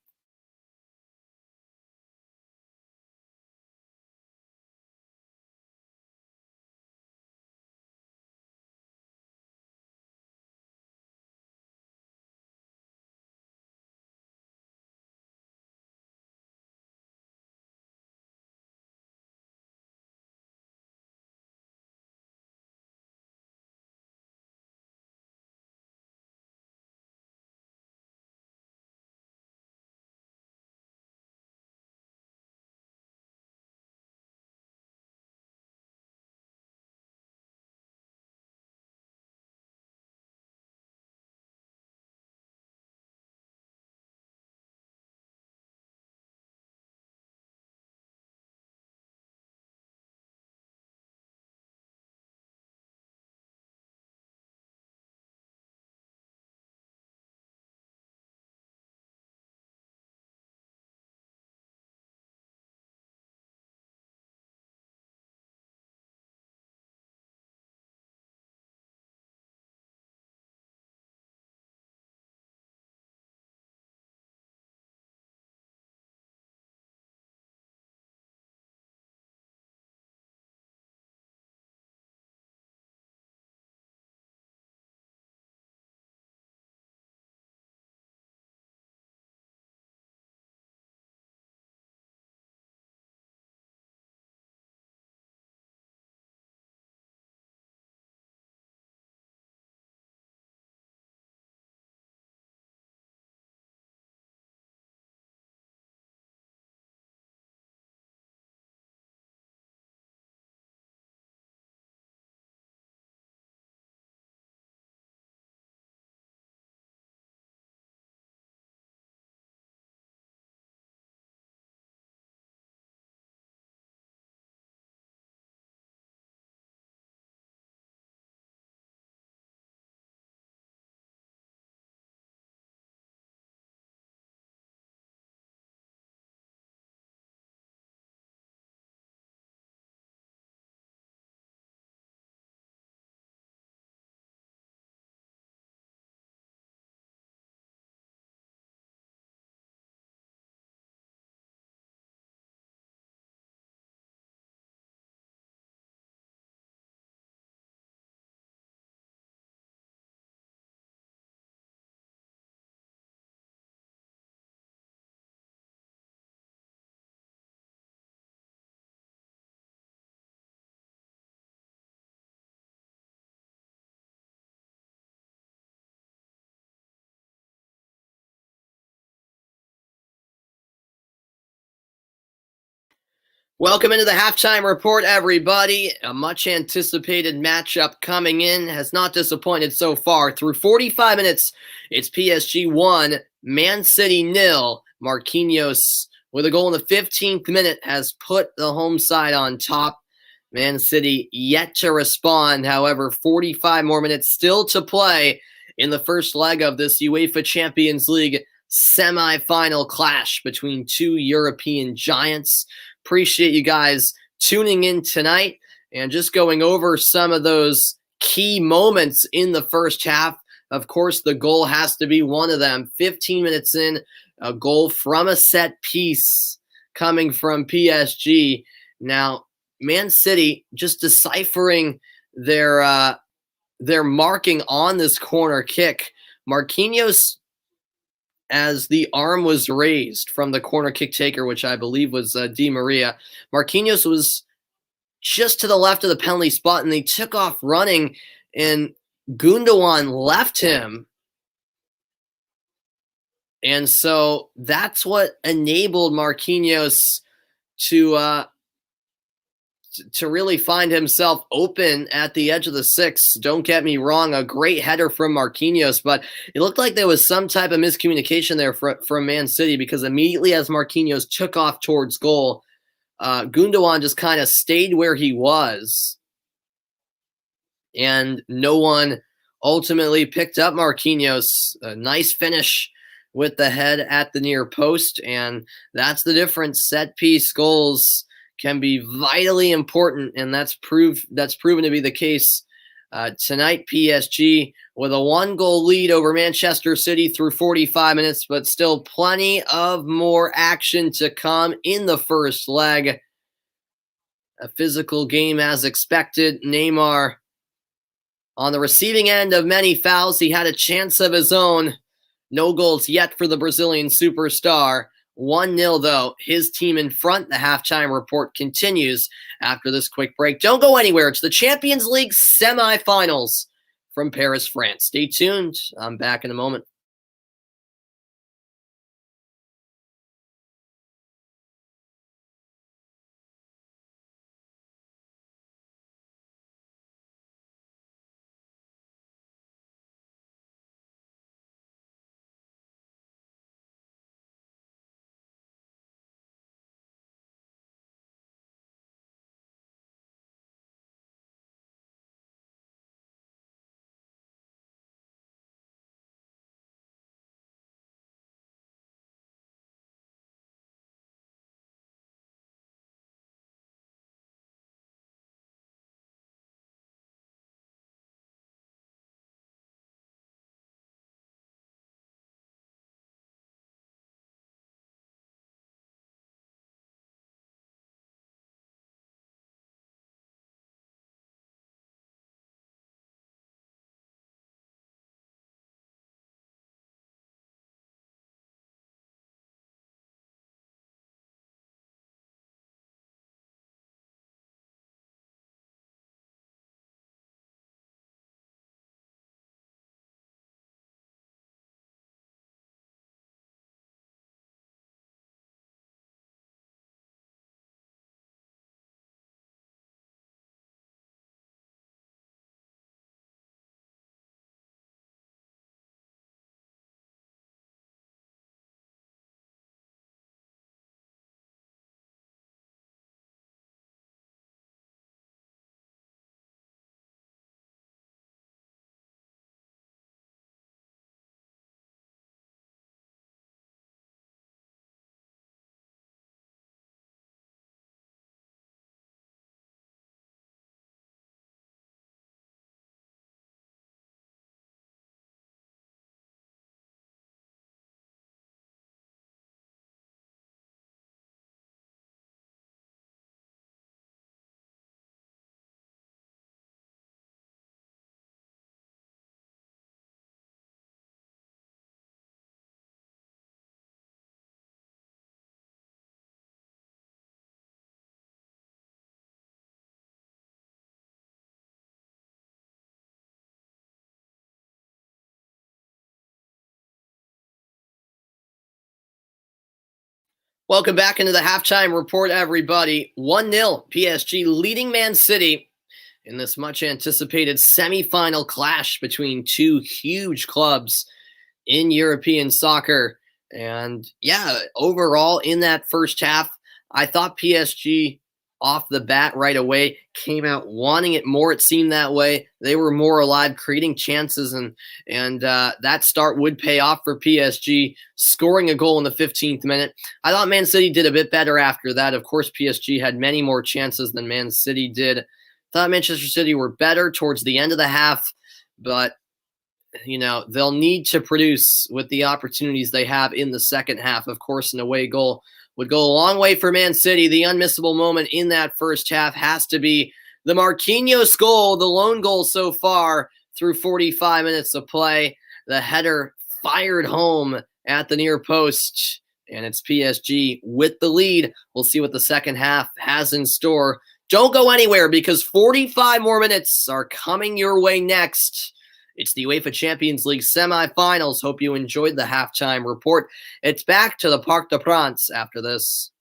Welcome into the halftime report, everybody. A much anticipated matchup coming in has not disappointed so far. Through 45 minutes, it's PSG 1, Man City 0. Marquinhos, with a goal in the 15th minute, has put the home side on top. Man City yet to respond. However, 45 more minutes still to play in the first leg of this UEFA Champions League semifinal clash between two European giants. Appreciate you guys tuning in tonight and just going over some of those key moments in the first half. Of course, the goal has to be one of them. 15 minutes in, a goal from a set piece coming from PSG. Now, Man City just deciphering their marking on this corner kick. Marquinhos, as the arm was raised from the corner kick taker, which I believe was Di Maria, Marquinhos was just to the left of the penalty spot, and they took off running, and Gundogan left him. And so that's what enabled Marquinhos to really find himself open at the edge of the six. Don't get me wrong, a great header from Marquinhos, but it looked like there was some type of miscommunication there from Man City, because immediately as Marquinhos took off towards goal, Gundogan just kind of stayed where he was, and no one ultimately picked up Marquinhos. A nice finish with the head at the near post, and that's the difference. Set piece goals can be vitally important, and that's proven to be the case tonight. PSG with a 1-goal lead over Manchester City through 45 minutes, but still plenty of more action to come in the first leg. A physical game as expected. Neymar on the receiving end of many fouls. He had a chance of his own. No goals yet for the Brazilian superstar. 1-0, though. His team in front. The halftime report continues after this quick break. Don't go anywhere. It's the Champions League semifinals from Paris, France. Stay tuned. I'm back in a moment. Welcome back into the halftime report, everybody. 1-0 PSG leading Man City in this much anticipated semifinal clash between two huge clubs in European soccer. And yeah, overall in that first half, I thought PSG off the bat right away came out wanting it more. It seemed that way. They were more alive, creating chances, and that start would pay off for PSG, scoring a goal in the 15th minute. I thought Man City did a bit better after that. Of course, PSG had many more chances than Man City did. Thought Manchester City were better towards the end of the half, but they'll need to produce with the opportunities they have in the second half. Of course, an away goal would go a long way for Man City. The unmissable moment in that first half has to be the Marquinhos goal, the lone goal so far through 45 minutes of play. The header fired home at the near post, and it's PSG with the lead. We'll see what the second half has in store. Don't go anywhere because 45 more minutes are coming your way next. It's the UEFA Champions League Semifinals. Hope you enjoyed the halftime report. It's back to the Parc des Princes after this.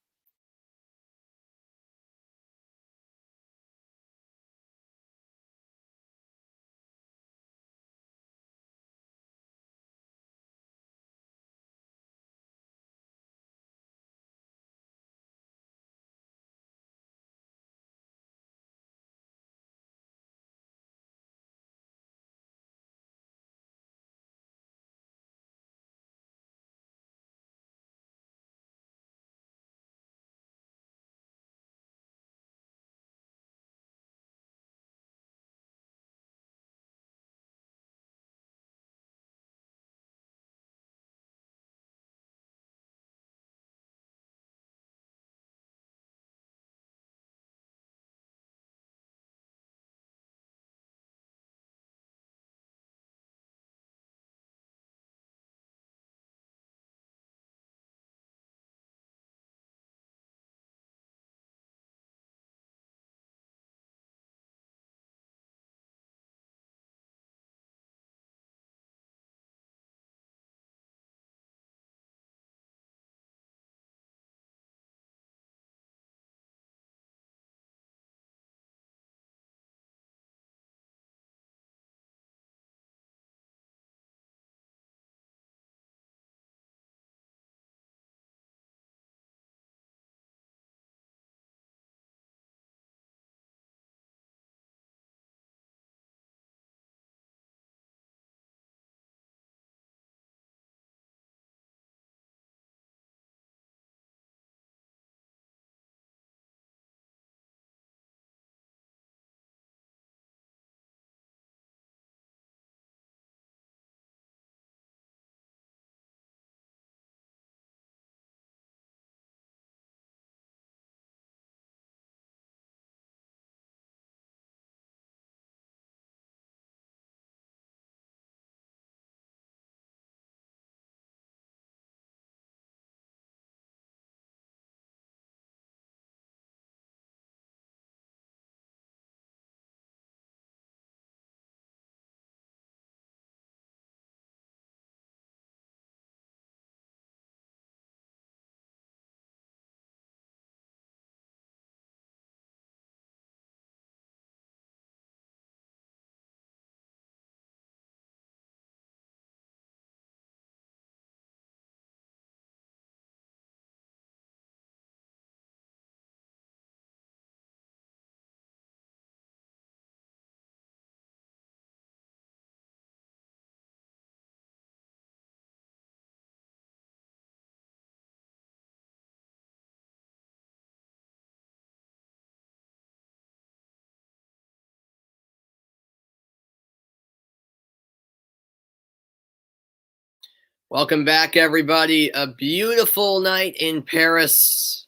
Welcome back, everybody. A beautiful night in Paris.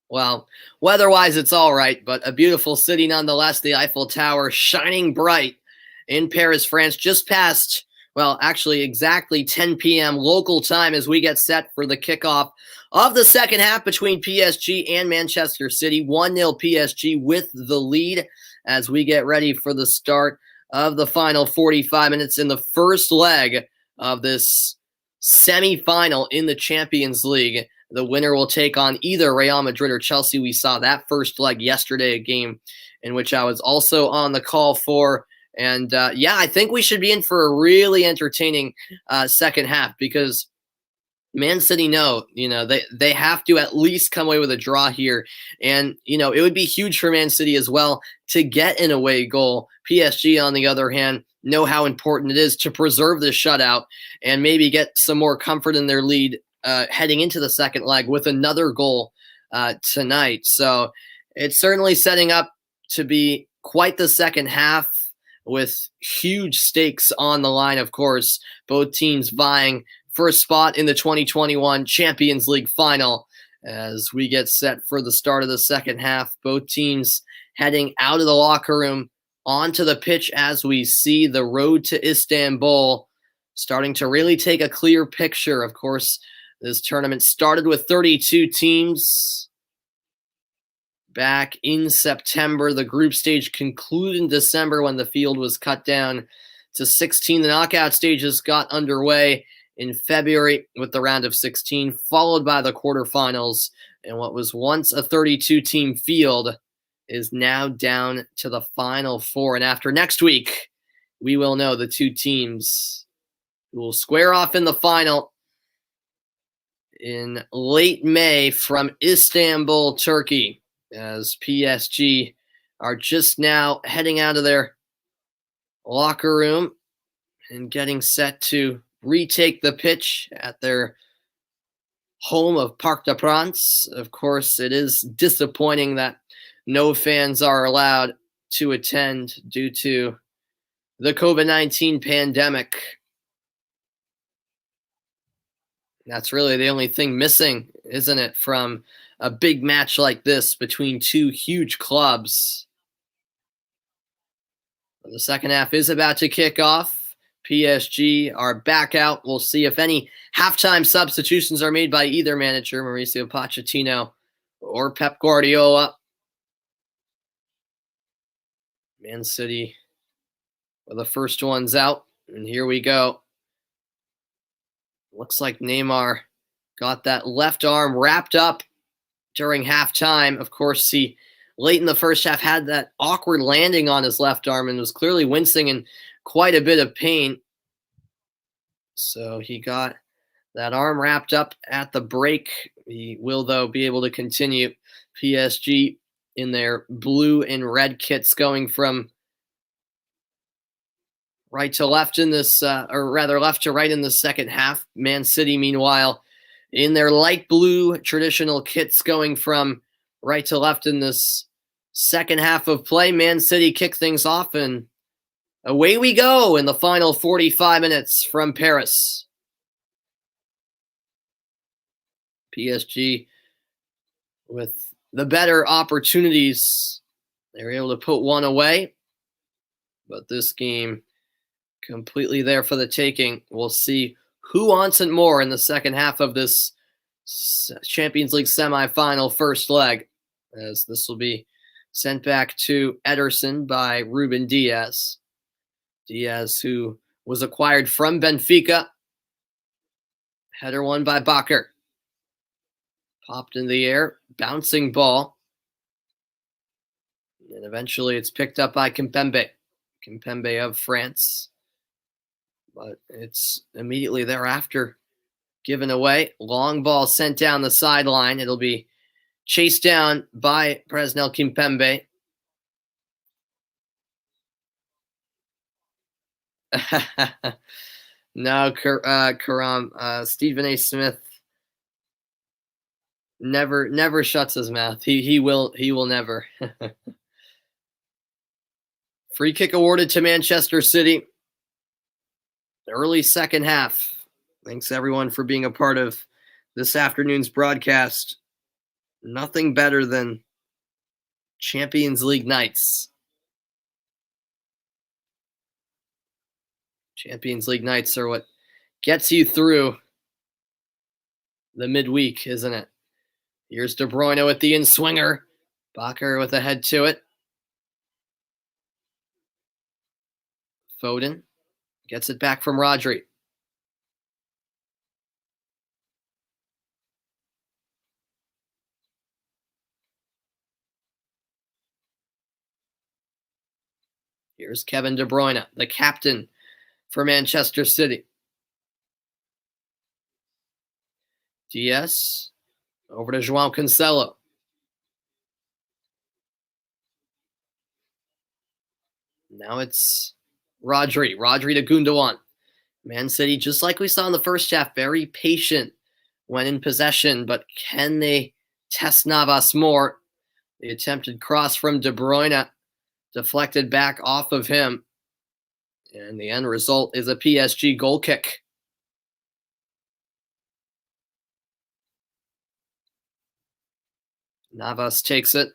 Well, weather-wise, it's all right, but a beautiful city nonetheless. The Eiffel Tower shining bright in Paris, France, just past, well, actually exactly 10 p.m. local time as we get set for the kickoff of the second half between PSG and Manchester City. 1-0 PSG with the lead as we get ready for the start of the final 45 minutes in the first leg of this semi-final in the Champions League. the winner will take on either Real Madrid or Chelsea. We saw that first leg yesterday, a game in which I was also on the call for. And I think we should be in for a really entertaining second half, because Man City they have to at least come away with a draw here. And, it would be huge for Man City as well to get an away goal. PSG, on the other hand, know how important it is to preserve the shutout and maybe get some more comfort in their lead heading into the second leg with another goal tonight. So it's certainly setting up to be quite the second half, with huge stakes on the line, of course. Both teams vying for a spot in the 2021 Champions League final as we get set for the start of the second half. Both teams heading out of the locker room onto the pitch as we see the road to Istanbul starting to really take a clear picture. Of course, this tournament started with 32 teams back in September. The group stage concluded in December when the field was cut down to 16. The knockout stages got underway in February with the round of 16, followed by the quarterfinals. And what was once a 32-team field is now down to the final four. And after next week, we will know the two teams who will square off in the final in late May from Istanbul, Turkey, as PSG are just now heading out of their locker room and getting set to retake the pitch at their home of Parc des Princes. Of course, it is disappointing that no fans are allowed to attend due to the COVID-19 pandemic. That's really the only thing missing, isn't it, from a big match like this between two huge clubs. The second half is about to kick off. PSG are back out. We'll see if any halftime substitutions are made by either manager, Mauricio Pochettino or Pep Guardiola. Man City were the first ones out, and here we go. Looks like Neymar got that left arm wrapped up during halftime. Of course, he late in the first half had that awkward landing on his left arm and was clearly wincing in quite a bit of pain. So he got that arm wrapped up at the break. He will, though, be able to continue. PSG in their blue and red kits going from right to left in this, or rather left to right in the second half. Man City, meanwhile, in their light blue traditional kits going from right to left in this second half of play. Man City kick things off, and away we go in the final 45 minutes from Paris. PSG with the better opportunities. They were able to put one away, but this game completely there for the taking. We'll see who wants it more in the second half of this Champions League semifinal first leg, as this will be sent back to Ederson by Ruben Diaz. Diaz, who was acquired from Benfica. Header won by Bakker. Popped in the air, bouncing ball. And eventually it's picked up by Kimpembe. Kimpembe of France. But it's immediately thereafter given away. Long ball sent down the sideline. It'll be chased down by Presnel Kimpembe. No, Karam. Stephen A. Smith never shuts his mouth. He will never. Free kick awarded to Manchester City. Early second half. Thanks everyone for being a part of this afternoon's broadcast. Nothing better than Champions League nights. Champions League nights are what gets you through the midweek, isn't it? Here's De Bruyne with the in-swinger. Bakker with a head to it. Foden gets it back from Rodri. Here's Kevin De Bruyne, the captain for Manchester City. Diaz over to João Cancelo. Now it's Rodri to Gundogan. Man City, just like we saw in the first half, very patient when in possession, but can they test Navas more? The attempted cross from De Bruyne deflected back off of him, and the end result is a PSG goal kick. Navas takes it.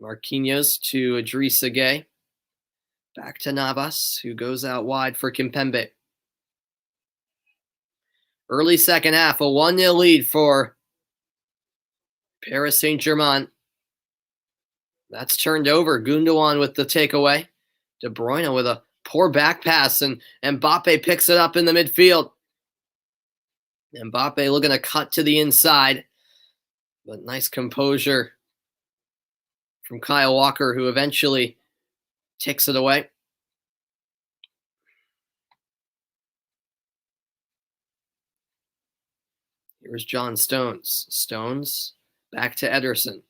Marquinhos to Idrissa Gueye. Back to Navas, who goes out wide for Kimpembe. Early second half, a 1-0 lead for Paris Saint-Germain. That's turned over. Gundogan with the takeaway. De Bruyne with a poor back pass, and Mbappe picks it up in the midfield. Mbappe looking to cut to the inside, but nice composure from Kyle Walker, who eventually takes it away. Here's John Stones. Stones back to Ederson.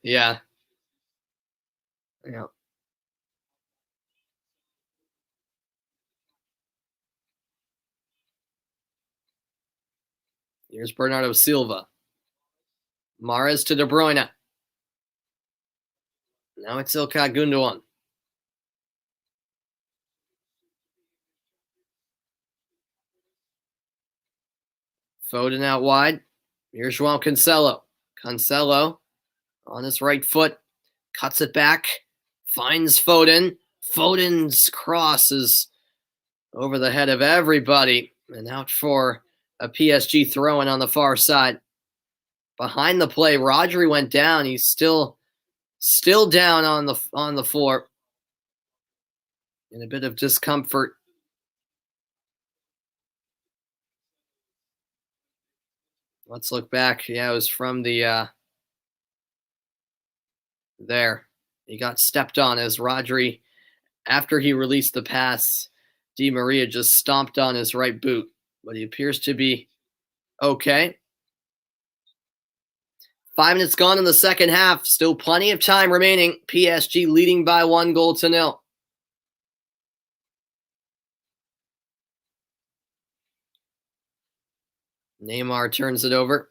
Yeah. Here's Bernardo Silva. Mahrez to De Bruyne. Now it's İlkay Gundogan. Foden out wide. Here's João Cancelo. Cancelo on his right foot. Cuts it back. Finds Foden. Foden's cross is over the head of everybody. And out for a PSG throw-in on the far side. Behind the play, Rodri went down. He's still down on the floor. In a bit of discomfort. Let's look back. Yeah, it was from the there. He got stepped on as Rodri, after he released the pass, Di Maria just stomped on his right boot. But he appears to be okay. 5 minutes gone in the second half. Still plenty of time remaining. PSG leading by 1-0. Neymar turns it over.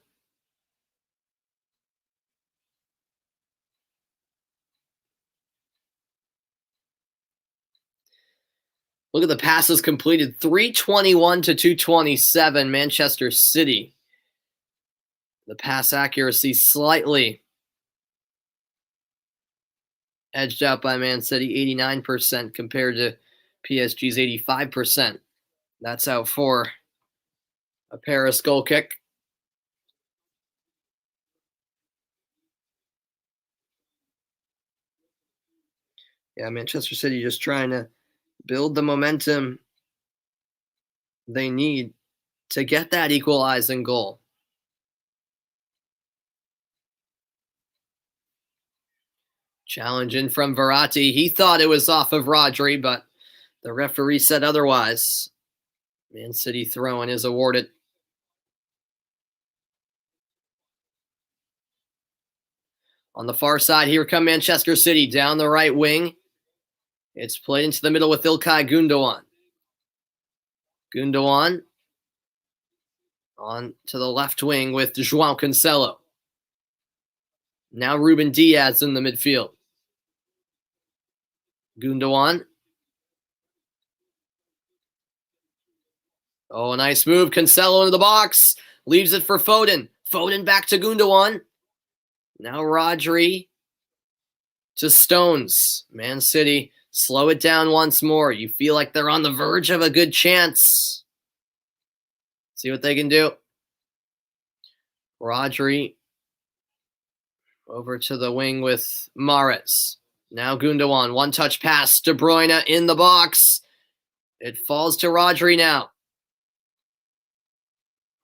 Look at the passes completed. 321 to 227, Manchester City. The pass accuracy slightly edged out by Man City, 89% compared to PSG's 85%. That's out for a Paris goal kick. Yeah, Manchester City just trying to build the momentum they need to get that equalizing goal. Challenge in from Verratti. He thought it was off of Rodri, but the referee said otherwise. Man City throw-in is awarded. On the far side, here come Manchester City down the right wing. It's played into the middle with İlkay Gundogan. Gundogan on to the left wing with João Cancelo. Now Ruben Diaz in the midfield. Gundogan. Oh, a nice move. Cancelo into the box. Leaves it for Foden. Foden back to Gundogan. Now Rodri to Stones. Man City, slow it down once more. You feel like they're on the verge of a good chance. See what they can do. Rodri over to the wing with Mahrez. Now Gundogan, one-touch pass. De Bruyne in the box. It falls to Rodri now.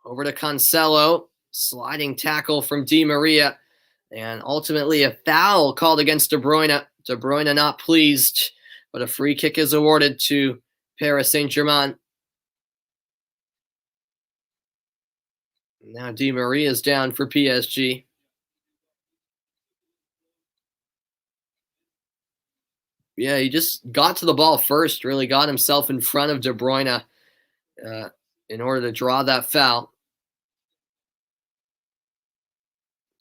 Over to Cancelo. sliding tackle from Di Maria, and ultimately a foul called against De Bruyne. De Bruyne not pleased, but a free kick is awarded to Paris Saint-Germain. Now Di Maria is down for PSG. Yeah, he just got to the ball first, really got himself in front of De Bruyne in order to draw that foul.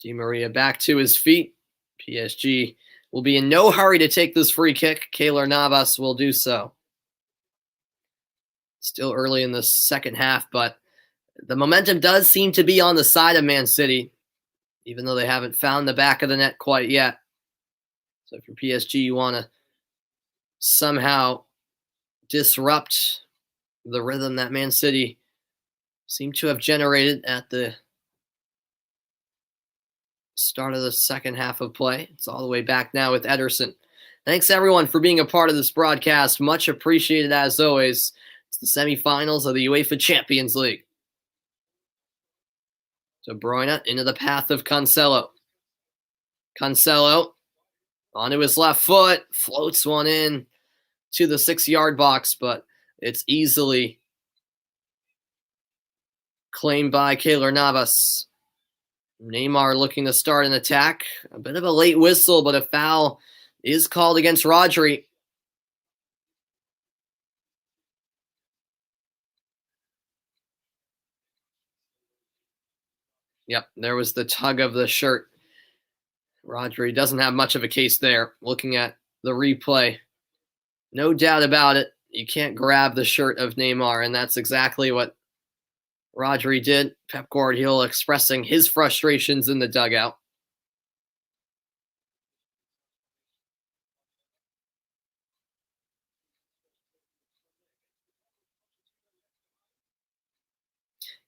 Di Maria back to his feet. PSG will be in no hurry to take this free kick. Keylor Navas will do so. Still early in the second half, but the momentum does seem to be on the side of Man City, even though they haven't found the back of the net quite yet. So for PSG, you want to somehow disrupt the rhythm that Man City seem to have generated at the start of the second half of play. It's all the way back now with Ederson. Thanks everyone for being a part of this broadcast. Much appreciated as always. It's the semifinals of the UEFA Champions League. De Bruyne into the path of Cancelo. Cancelo onto his left foot, floats one in to the 6-yard box, but it's easily claimed by Keylor Navas. Neymar looking to start an attack. A bit of a late whistle, but a foul is called against Rodri. Yep, there was the tug of the shirt. Rodri doesn't have much of a case there. Looking at the replay, no doubt about it, you can't grab the shirt of Neymar, and that's exactly what Rodri did. Pep Guardiola expressing his frustrations in the dugout.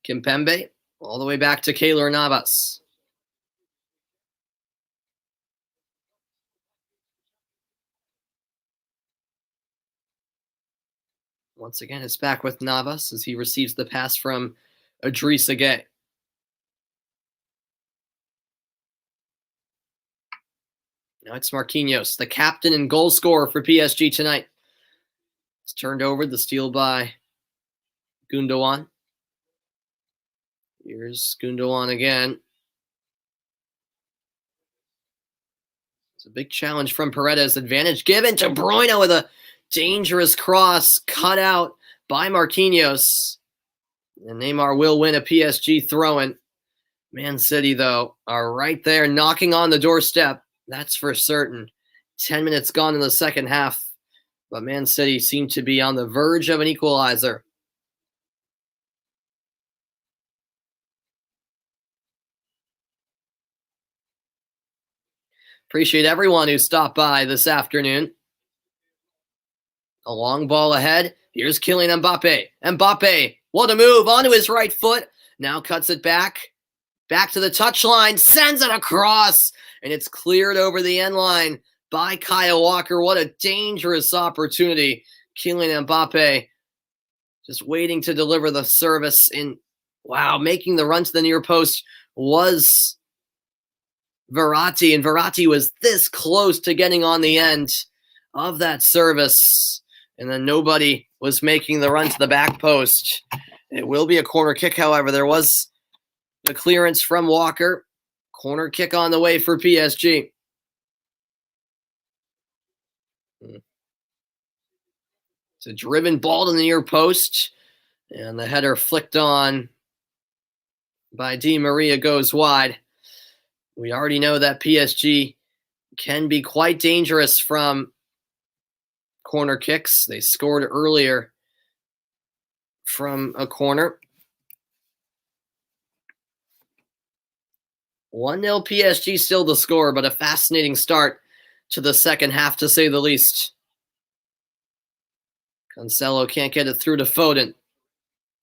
Kimpembe all the way back to Keylor Navas. Once again, it's back with Navas as he receives the pass from Idrissa Gueye. Now it's Marquinhos, the captain and goal scorer for PSG tonight. It's turned over, the steal by Gundogan. Here's Gundogan again. It's a big challenge from Paredes. Advantage given to Bruyne with a dangerous cross cut out by Marquinhos. And Neymar will win a PSG throw-in. Man City, though, are right there knocking on the doorstep. That's for certain. 10 minutes gone in the second half. But Man City seem to be on the verge of an equalizer. Appreciate everyone who stopped by this afternoon. A long ball ahead. Here's Kylian Mbappe. Mbappe, what a move onto his right foot. Now cuts it back. Back to the touchline. Sends it across. And it's cleared over the end line by Kyle Walker. What a dangerous opportunity. Kylian Mbappe just waiting to deliver the service. And wow, making the run to the near post was Verratti. And Verratti was this close to getting on the end of that service. And then nobody was making the run to the back post. It will be a corner kick, however. There was the clearance from Walker. Corner kick on the way for PSG. It's a driven ball to the near post. And the header flicked on by Di Maria goes wide. We already know that PSG can be quite dangerous from corner kicks. They scored earlier from a corner. 1-0 PSG still the score, but a fascinating start to the second half, to say the least. Cancelo can't get it through to Foden.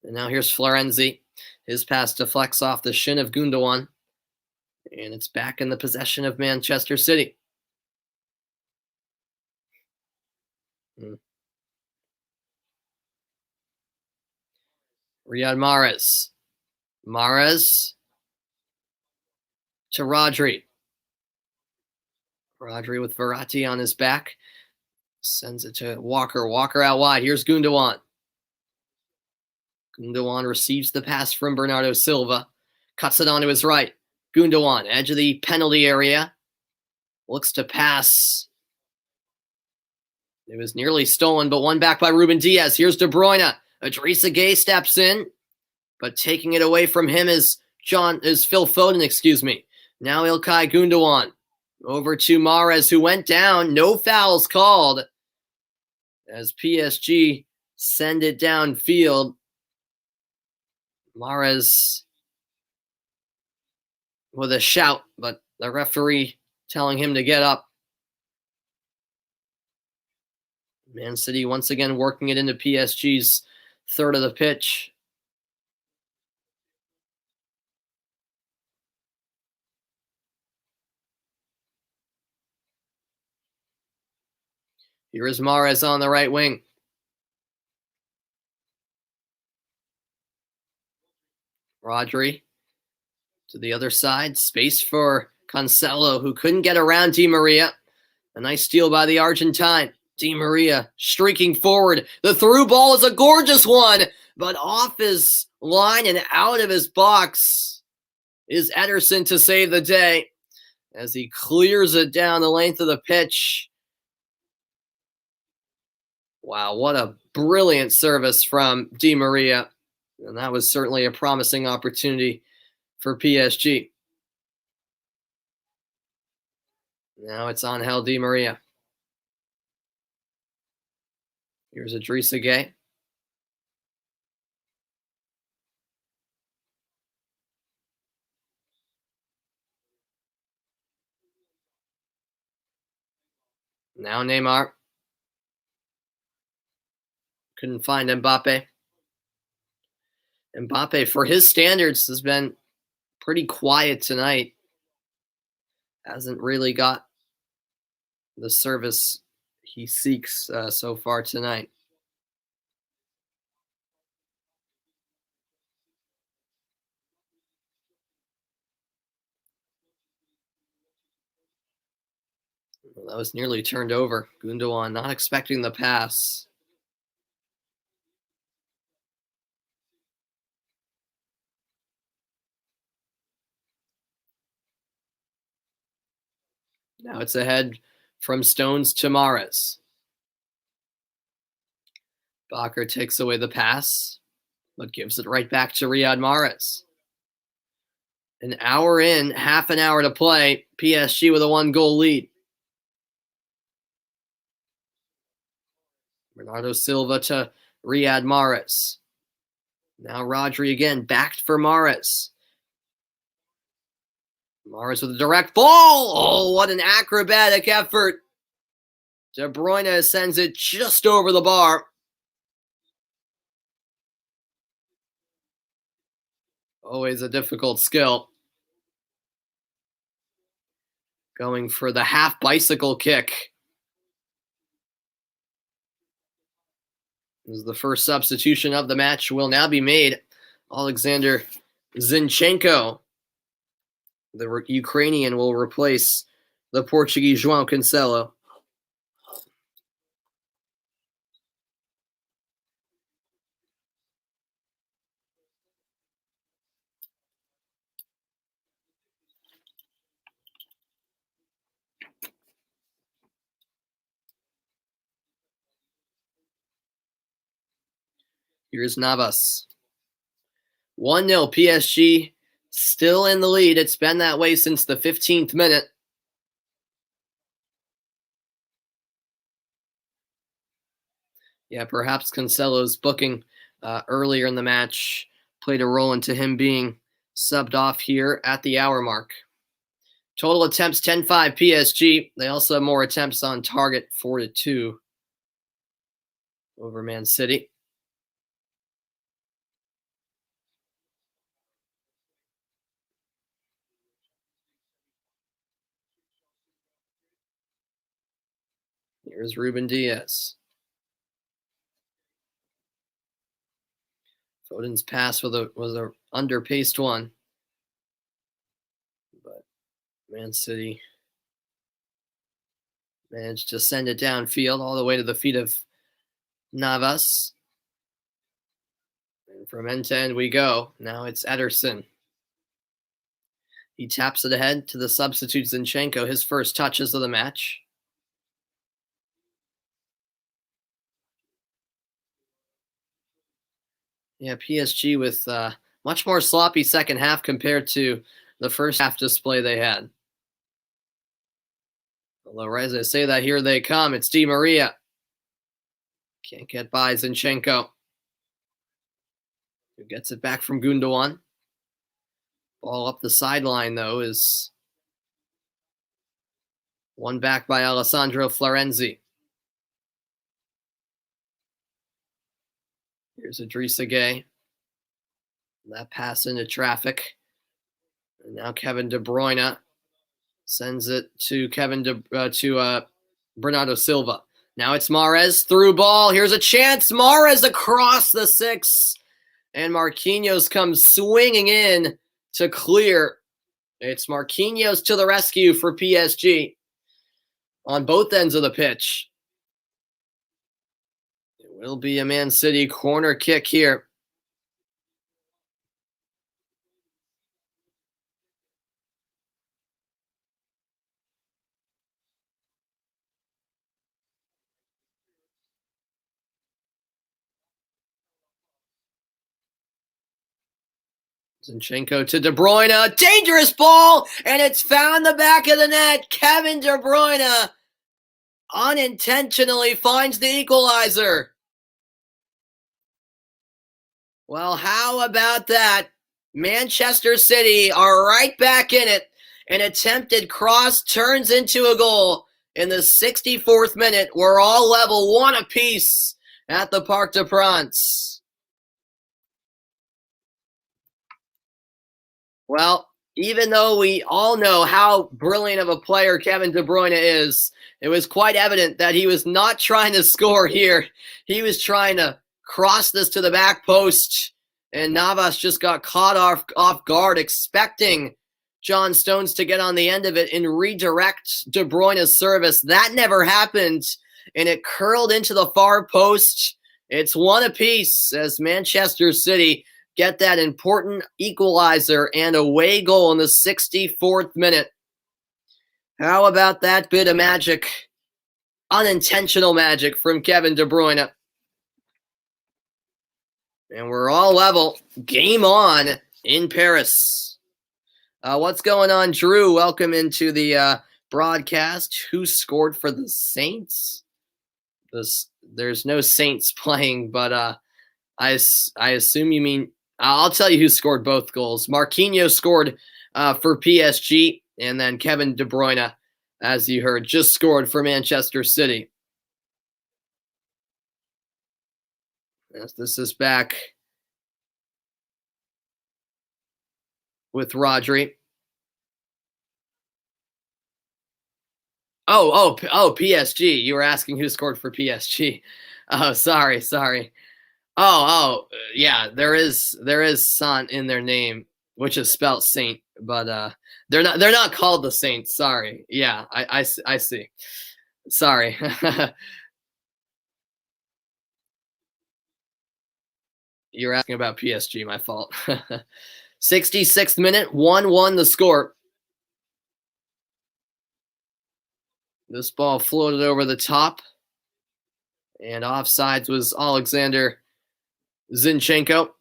And now here's Florenzi. His pass deflects off the shin of Gundogan. And it's back in the possession of Manchester City. Riyad Mahrez. Mahrez to Rodri. Rodri with Verratti on his back. Sends it to Walker. Walker out wide. Here's Gundogan. Gundogan receives the pass from Bernardo Silva. Cuts it onto his right. Gundogan, edge of the penalty area. Looks to pass. It was nearly stolen, but won back by Ruben Diaz. Here's De Bruyne. Idrissa Gueye steps in, but taking it away from him is Phil Foden, Now Ilkay Gundogan. Over to Mahrez, who went down. No fouls called as PSG send it downfield. Mahrez with a shout, but the referee telling him to get up. Man City once again working it into PSG's third of the pitch. Here is Mahrez on the right wing. Rodri to the other side. Space for Cancelo, who couldn't get around Di Maria. A nice steal by the Argentine. Di Maria streaking forward. The through ball is a gorgeous one, but off his line and out of his box is Ederson to save the day as he clears it down the length of the pitch. Wow, what a brilliant service from Di Maria. And that was certainly a promising opportunity for PSG. Now it's Angel Di Maria. Here's Idrissa Gueye. Now Neymar. Couldn't find Mbappe. Mbappe, for his standards, has been pretty quiet tonight. Hasn't really got the service he seeks so far tonight. Well, that was nearly turned over. Gundogan not expecting the pass. Now it's ahead from Stones to Mahrez. Bakker takes away the pass, but gives it right back to Riyad Mahrez. An hour in, half an hour to play. PSG with a 1-goal lead. Bernardo Silva to Riyad Mahrez. Now Rodri again, backed for Mahrez. Mahrez with a direct ball. Oh, what an acrobatic effort. De Bruyne sends it just over the bar. Always a difficult skill. Going for the half bicycle kick. This is the first substitution of the match will now be made. Alexander Zinchenko, the Ukrainian, will replace the Portuguese João Cancelo. Here's Navas. 1-0 PSG, still in the lead. It's been that way since the 15th minute. Yeah, perhaps Cancelo's booking earlier in the match played a role into him being subbed off here at the hour mark. Total attempts 10-5 PSG. They also have more attempts on target, 4-2 over Man City. Here's Ruben Diaz. Foden's pass was a underpaced one. But Man City managed to send it downfield all the way to the feet of Navas. And from end to end we go. Now it's Ederson. He taps it ahead to the substitute Zinchenko, his first touches of the match. Yeah, PSG with much more sloppy second half compared to the first half display they had. Although, as I say that, here they come. It's Di Maria. Can't get by Zinchenko. Who gets it back from Gundogan. Ball up the sideline, though, is won back by Alessandro Florenzi. Here's Idrissa Gueye. That pass into traffic. And now Kevin De Bruyne sends it to Bernardo Silva. Now it's Mahrez through ball. Here's a chance. Mahrez across the 6. And Marquinhos comes swinging in to clear. It's Marquinhos to the rescue for PSG on both ends of the pitch. It will be a Man City corner kick here. Zinchenko to De Bruyne. Dangerous ball, and it's found the back of the net. Kevin De Bruyne unintentionally finds the equalizer. Well, how about that? Manchester City are right back in it. An attempted cross turns into a goal in the 64th minute. We're all level, 1 apiece at the Parc des Princes. Well, even though we all know how brilliant of a player Kevin De Bruyne is, it was quite evident that he was not trying to score here. He was trying to cross this to the back post, and Navas just got caught off guard, expecting John Stones to get on the end of it and redirect De Bruyne's service. That never happened, and it curled into the far post. It's 1 apiece as Manchester City get that important equalizer and away goal in the 64th minute. How about that bit of magic? Unintentional magic from Kevin De Bruyne. And we're all level. Game on in Paris. What's going on, Drew? Welcome into the broadcast. Who scored for the Saints? There's no Saints playing, but I assume you mean... I'll tell you who scored both goals. Marquinhos scored for PSG, and then Kevin De Bruyne, as you heard, just scored for Manchester City. As this is back with Rodri. Oh, PSG. You were asking who scored for PSG. Oh, sorry. Yeah, there is Sant in their name, which is spelled Saint, but they're not called the Saints. Sorry. Yeah, I see. Sorry. You're asking about PSG, my fault. 66th minute, 1-1 the score. This ball floated over the top, and offsides was Alexander Zinchenko.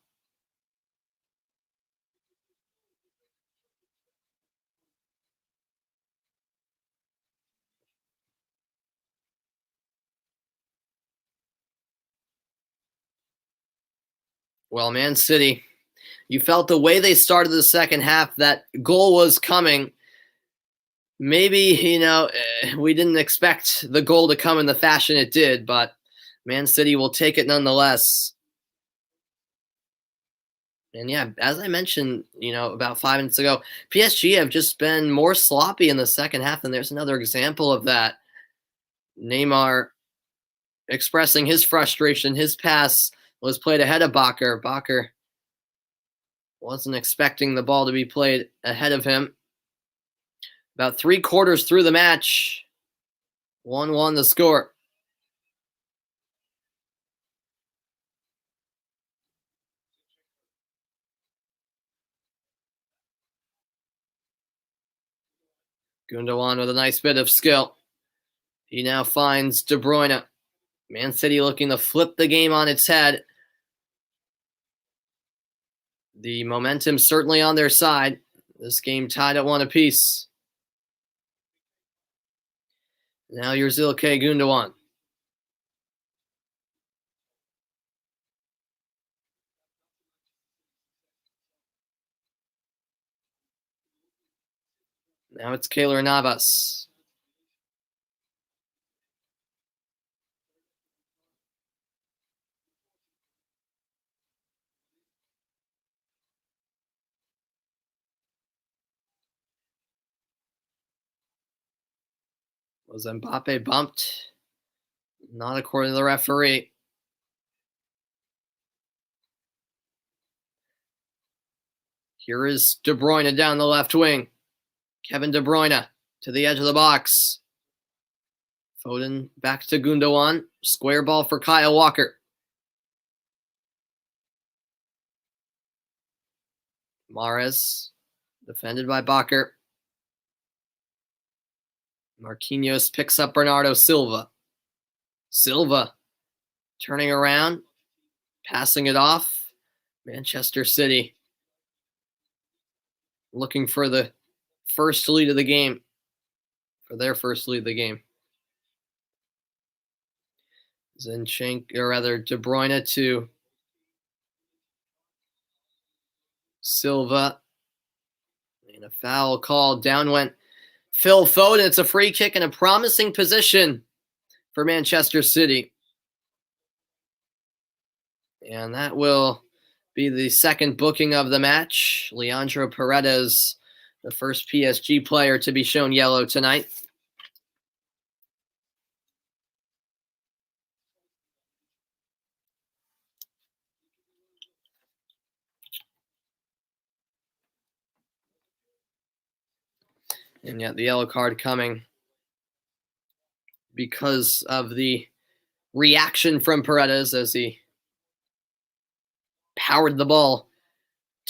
Well, Man City, you felt the way they started the second half, that goal was coming. Maybe, we didn't expect the goal to come in the fashion it did, but Man City will take it nonetheless. And yeah, as I mentioned, about 5 minutes ago, PSG have just been more sloppy in the second half, and there's another example of that. Neymar expressing his frustration. His pass was played ahead of Bakker. Bakker wasn't expecting the ball to be played ahead of him. About 3/4 through the match. 1-1 the score. Gundogan with a nice bit of skill. He now finds De Bruyne. Man City looking to flip the game on its head. The momentum certainly on their side. This game tied at 1 apiece. Now here's Ilkay Gundogan. Now it's Keylor Navas. Was Mbappe bumped? Not according to the referee. Here is De Bruyne down the left wing. Kevin De Bruyne to the edge of the box. Foden back to Gundogan. Square ball for Kyle Walker. Mahrez defended by Bakker. Marquinhos picks up Bernardo Silva. Silva turning around, passing it off. Manchester City looking for the first lead of the game, for their first lead of the game. De Bruyne to Silva. And a foul call. Down went Phil Foden. It's a free kick in a promising position for Manchester City. And that will be the second booking of the match. Leandro Paredes, the first PSG player to be shown yellow tonight. And yet the yellow card coming because of the reaction from Paredes as he powered the ball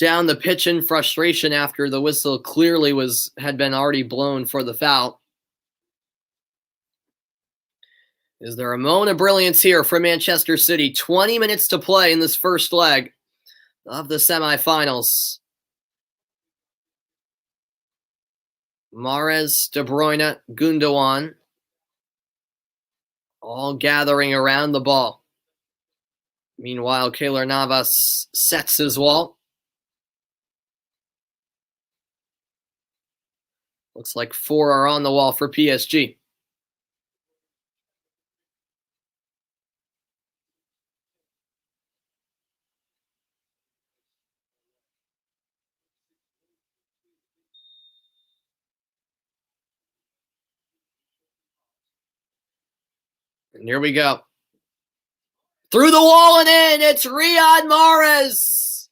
down the pitch in frustration after the whistle clearly had been already blown for the foul. Is there a moment of brilliance here for Manchester City? 20 minutes to play in this first leg of the semifinals. Mahrez, De Bruyne, Gundogan, all gathering around the ball. Meanwhile, Keylor Navas sets his wall. Looks like 4 are on the wall for PSG. And here we go. Through the wall and in, it's Riyad Mahrez.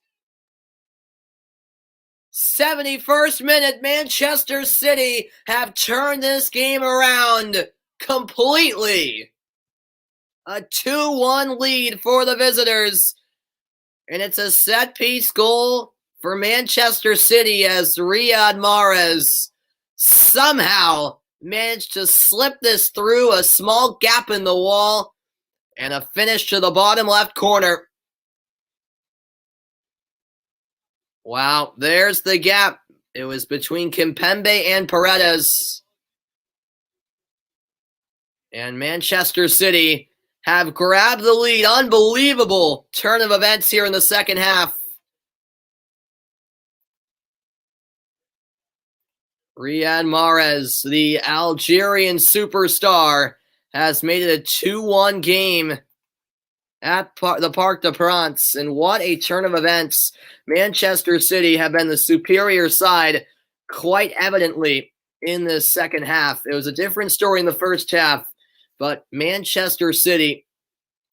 71st minute, Manchester City have turned this game around completely. A 2-1 lead for the visitors. And it's a set-piece goal for Manchester City as Riyad Mahrez somehow managed to slip this through a small gap in the wall and a finish to the bottom left corner. Wow, there's the gap. It was between Kimpembe and Paredes. And Manchester City have grabbed the lead. Unbelievable turn of events here in the second half. Riyad Mahrez, the Algerian superstar, has made it a 2-1 game at the Parc des Princes. And what a turn of events. Manchester City have been the superior side quite evidently in this second half. It was a different story in the first half, but Manchester City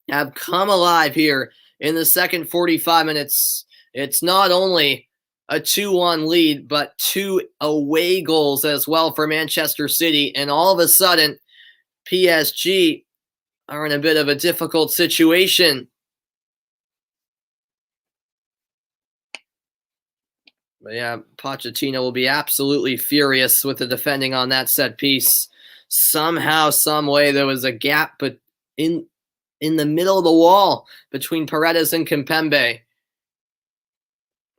have come alive here in the second 45 minutes. It's not only a 2-1 lead, but 2 away goals as well for Manchester City. And all of a sudden, PSG are in a bit of a difficult situation. But yeah, Pochettino will be absolutely furious with the defending on that set piece. Somehow, some way, there was a gap, but in the middle of the wall between Paredes and Kimpembe.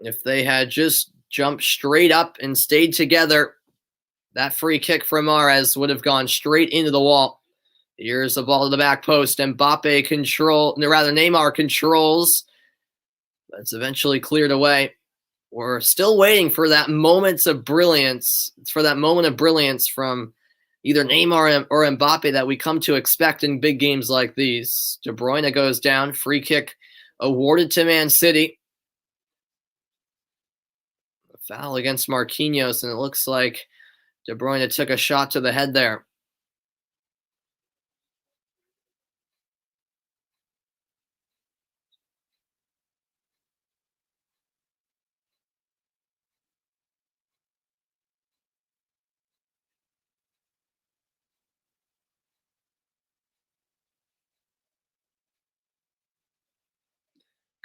If they had just jumped straight up and stayed together, that free kick from Mahrez would have gone straight into the wall. Here's the ball to the back post. Neymar controls. That's eventually cleared away. We're still waiting for that moment of brilliance from either Neymar or Mbappe that we come to expect in big games like these. De Bruyne goes down. Free kick awarded to Man City. A foul against Marquinhos, and it looks like De Bruyne took a shot to the head there.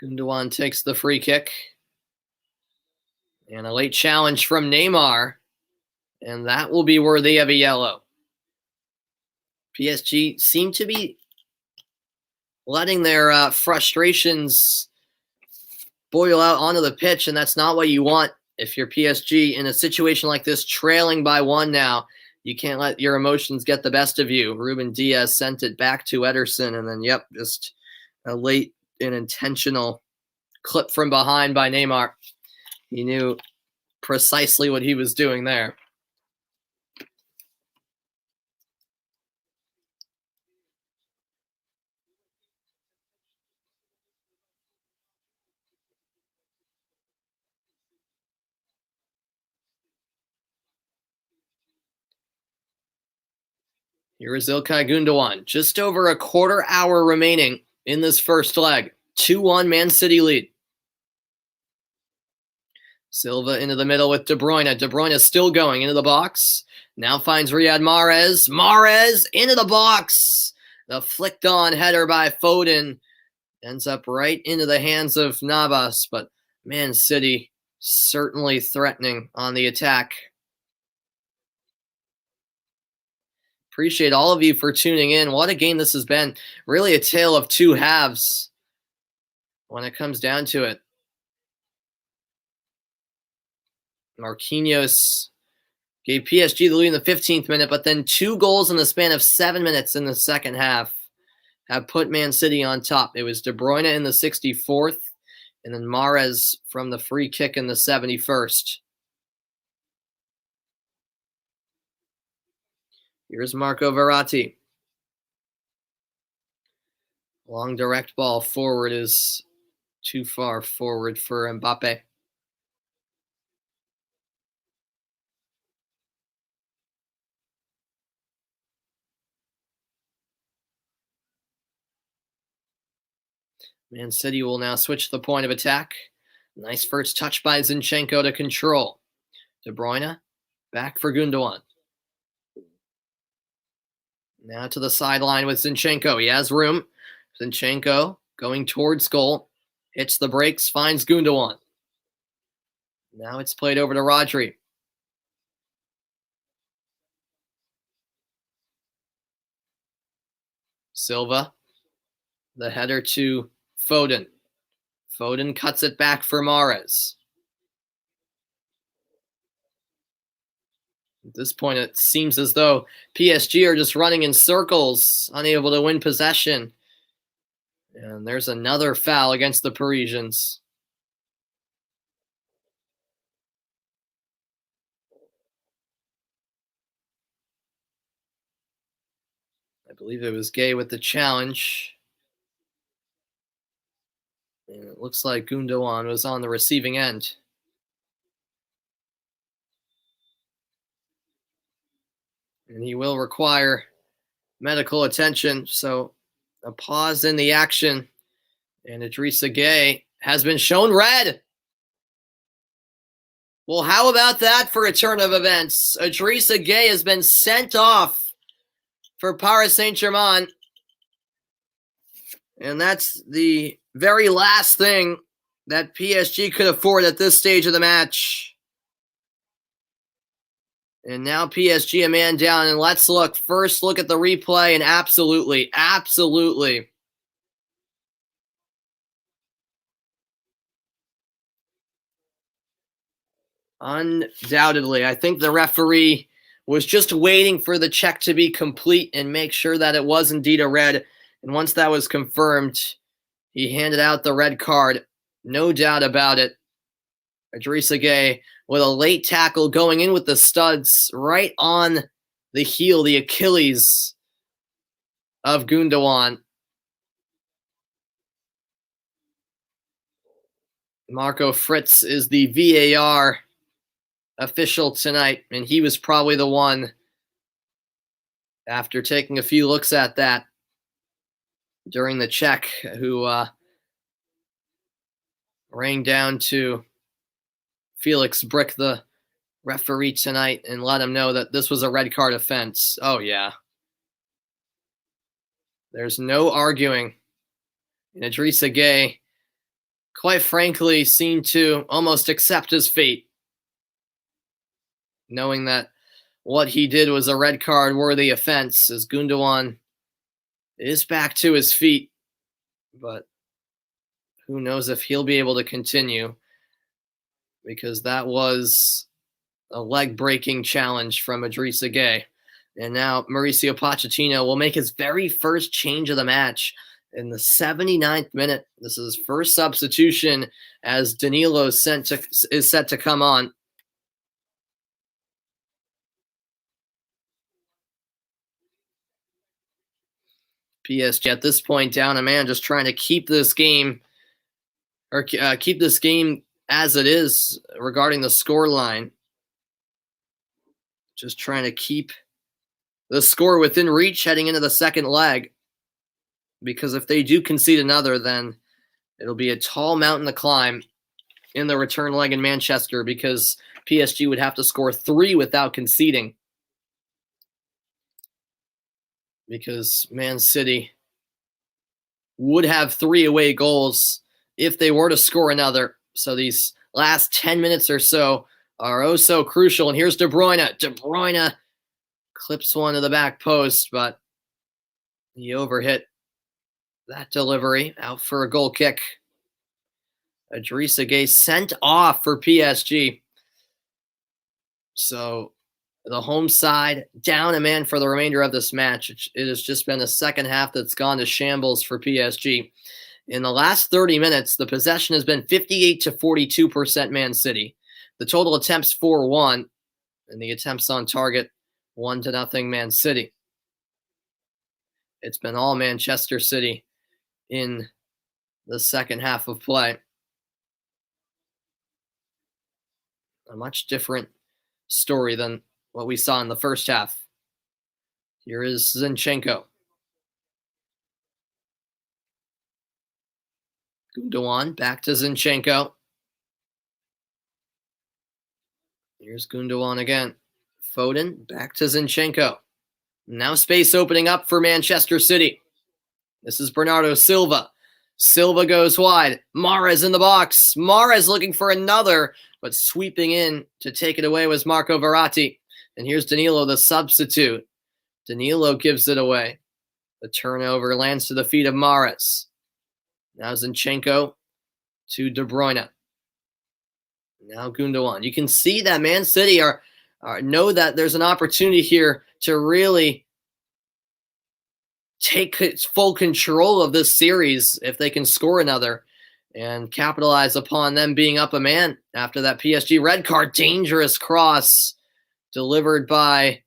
Gundogan takes the free kick. And a late challenge from Neymar. And that will be worthy of a yellow. PSG seem to be letting their frustrations boil out onto the pitch, and that's not what you want. If you're PSG in a situation like this, trailing by 1 now, you can't let your emotions get the best of you. Ruben Diaz sent it back to Ederson, and then, just a late and intentional clip from behind by Neymar. He knew precisely what he was doing there. Here is Ilkay Gundogan. Just over a quarter hour remaining in this first leg. 2-1 Man City lead. Silva into the middle with De Bruyne. De Bruyne is still going into the box. Now finds Riyad Mahrez. Mahrez into the box. The flicked on header by Foden ends up right into the hands of Navas. But Man City certainly threatening on the attack. Appreciate all of you for tuning in. What a game this has been. Really a tale of two halves when it comes down to it. Marquinhos gave PSG the lead in the 15th minute, but then 2 goals in the span of 7 minutes in the second half have put Man City on top. It was De Bruyne in the 64th, and then Mahrez from the free kick in the 71st. Here's Marco Verratti. Long direct ball forward is too far forward for Mbappe. Man City will now switch the point of attack. Nice first touch by Zinchenko to control. De Bruyne back for Gundogan. Now to the sideline with Zinchenko. He has room. Zinchenko going towards goal. Hits the brakes, finds Gundogan. Now it's played over to Rodri. Silva. The header to Foden. Foden cuts it back for Mahrez. At this point, it seems as though PSG are just running in circles, unable to win possession. And there's another foul against the Parisians. I believe it was Gay with the challenge. And it looks like Gundogan was on the receiving end. And he will require medical attention. So a pause in the action. And Idrissa Gay has been shown red. Well, how about that for a turn of events? Idrissa Gueye has been sent off for Paris Saint-Germain. And that's the very last thing that PSG could afford at this stage of the match. And now PSG a man down. And let's first look at the replay. And absolutely, undoubtedly, I think the referee was just waiting for the check to be complete and make sure that it was indeed a red. And once that was confirmed, he handed out the red card. No doubt about it. Idrissa Gueye with a late tackle going in with the studs right on the heel, the Achilles of Gundogan. Marco Fritz is the VAR official tonight, and he was probably the one, after taking a few looks at that during the check, who rang down to Felix Brick, the referee tonight, and let him know that this was a red card offense. Oh, yeah. There's no arguing. And Idrissa Gueye, quite frankly, seemed to almost accept his fate, knowing that what he did was a red card worthy offense, as Gundogan is back to his feet. But who knows if he'll be able to continue, because that was a leg-breaking challenge from Idrissa Gueye. And now Mauricio Pochettino will make his very first change of the match in the 79th minute. This is his first substitution as Danilo is set to come on. PSG at this point down a man, just trying to keep this game, or keep this game as it is regarding the score line. Just trying to keep the score within reach heading into the second leg. Because if they do concede another, then it'll be a tall mountain to climb in the return leg in Manchester, because PSG would have to score 3 without conceding. Because Man City would have 3 away goals if they were to score another. So these last 10 minutes or so are oh so crucial. And here's De Bruyne. De Bruyne clips one to the back post, but he overhit that delivery, out for a goal kick. Idrissa Gueye sent off for PSG. So the home side down a man for the remainder of this match. It has just been a second half that's gone to shambles for PSG. In the last 30 minutes, the possession has been 58 to 42% Man City. The total attempts 4-1, and the attempts on target 1-0 Man City. It's been all Manchester City in the second half of play. A much different story than what we saw in the first half. Here is Zinchenko. Gundogan back to Zinchenko. Here's Gundogan again. Foden back to Zinchenko. Now space opening up for Manchester City. This is Bernardo Silva. Silva goes wide. Mahrez in the box. Mahrez looking for another, but sweeping in to take it away was Marco Verratti. And here's Danilo, the substitute. Danilo gives it away. The turnover lands to the feet of Mahrez. Now Zinchenko to De Bruyne. Now Gundogan. You can see that Man City know that there's an opportunity here to really take full control of this series if they can score another and capitalize upon them being up a man after that PSG red card. Dangerous cross delivered by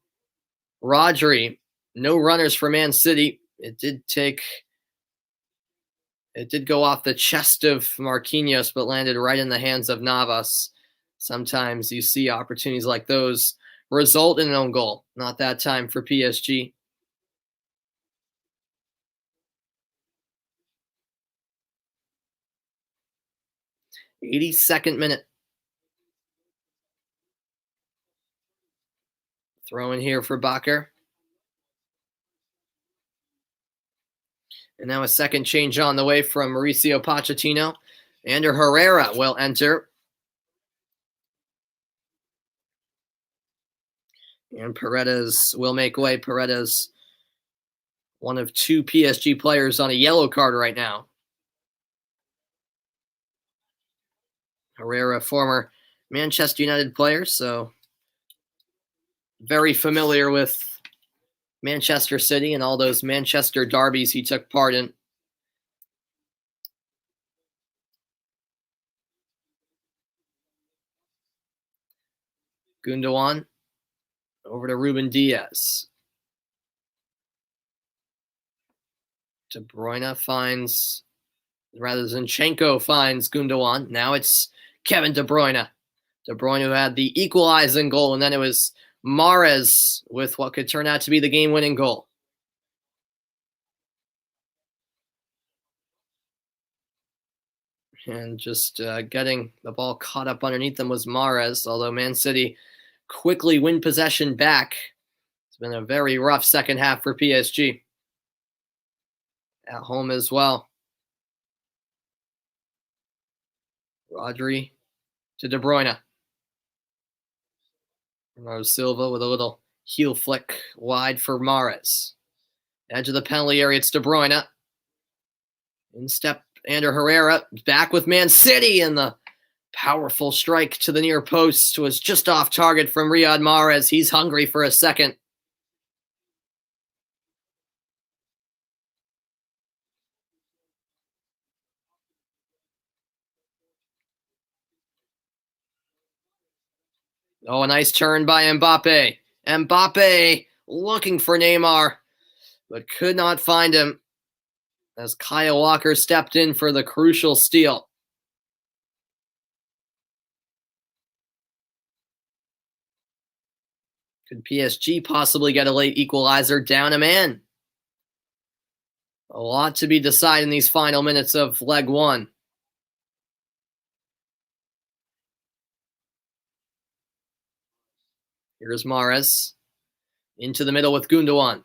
Rodri. No runners for Man City. It did go off the chest of Marquinhos, but landed right in the hands of Navas. Sometimes you see opportunities like those result in an own goal. Not that time for PSG. 82nd minute. Throw in here for Bakker. And now a second change on the way from Mauricio Pochettino. Ander Herrera will enter. And Paredes will make way. Paredes, one of 2 PSG players on a yellow card right now. Herrera, former Manchester United player, so very familiar with Manchester City and all those Manchester derbies he took part in. Gundogan over to Ruben Diaz. De Bruyne finds, rather Zinchenko finds Gundogan. Now it's Kevin De Bruyne. De Bruyne who had the equalizing goal, and then it was Mahrez with what could turn out to be the game-winning goal. And just getting the ball caught up underneath them was Mahrez, although Man City quickly win possession back. It's been a very rough second half for PSG. At home as well. Rodri to De Bruyne. Bernardo Silva with a little heel flick wide for Mahrez. Edge of the penalty area, it's De Bruyne. In step Ander Herrera, back with Man City, and the powerful strike to the near post was just off target from Riyad Mahrez. He's hungry for a second. Oh, a nice turn by Mbappe. Mbappe looking for Neymar, but could not find him as Kyle Walker stepped in for the crucial steal. Could PSG possibly get a late equalizer? Down a man. A lot to be decided in these final minutes of leg 1. Here's Mahrez. Into the middle with Gundogan.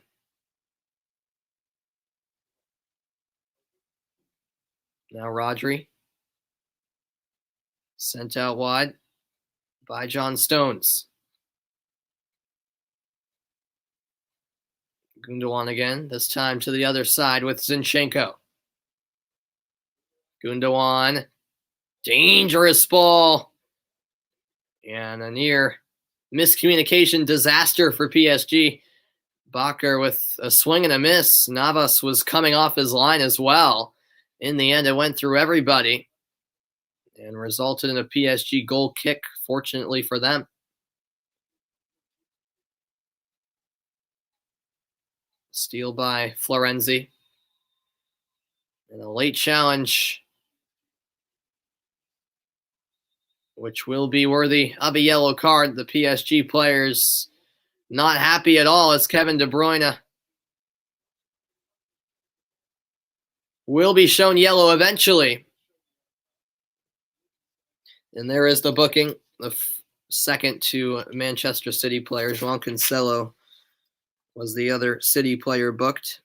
Now Rodri. Sent out wide by John Stones. Gundogan again, this time to the other side with Zinchenko. Gundogan. Dangerous ball. And a near miscommunication disaster for PSG. Bakker with a swing and a miss. Navas was coming off his line as well. In the end, it went through everybody and resulted in a PSG goal kick, fortunately for them. Steal by Florenzi. And a late challenge, which will be worthy of a yellow card. The PSG players not happy at all as Kevin De Bruyne will be shown yellow eventually. And there is the booking, the second to Manchester City player. João Cancelo was the other City player booked.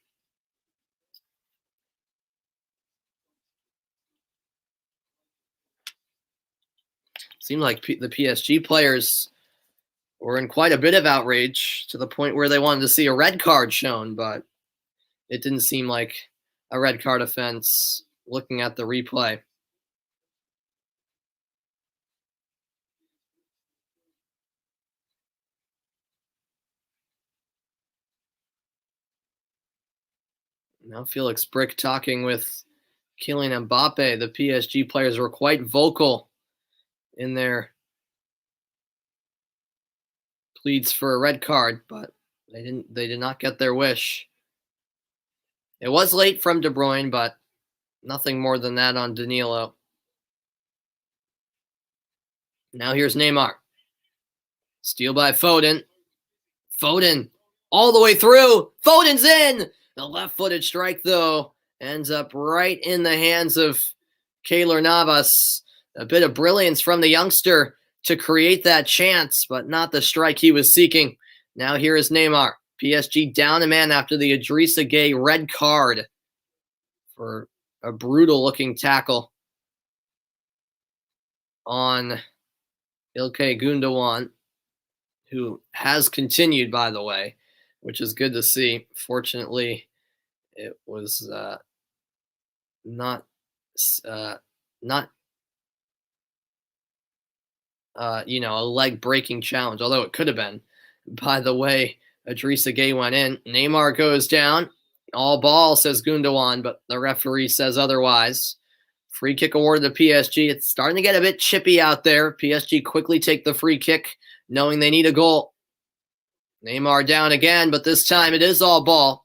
Seemed like the PSG players were in quite a bit of outrage to the point where they wanted to see a red card shown, but it didn't seem like a red card offense looking at the replay. Now Felix Brick talking with Kylian Mbappe. The PSG players were quite vocal in their pleads for a red card, but they did not get their wish. It was late from De Bruyne, but nothing more than that on Danilo. Now here's Neymar. Steal by Foden. Foden all the way through. Foden's in. The left-footed strike, though, ends up right in the hands of Keylor Navas. A bit of brilliance from the youngster to create that chance, but not the strike he was seeking. Now here is Neymar. PSG down a man after the Idrissa Gueye red card for a brutal-looking tackle on Ilkay Gundogan, who has continued, by the way, which is good to see. Fortunately, it was not a leg-breaking challenge, although it could have been. By the way, Idrissa Gueye went in. Neymar goes down. All ball, says Gundogan, but the referee says otherwise. Free kick awarded to PSG. It's starting to get a bit chippy out there. PSG quickly take the free kick, knowing they need a goal. Neymar down again, but this time it is all ball.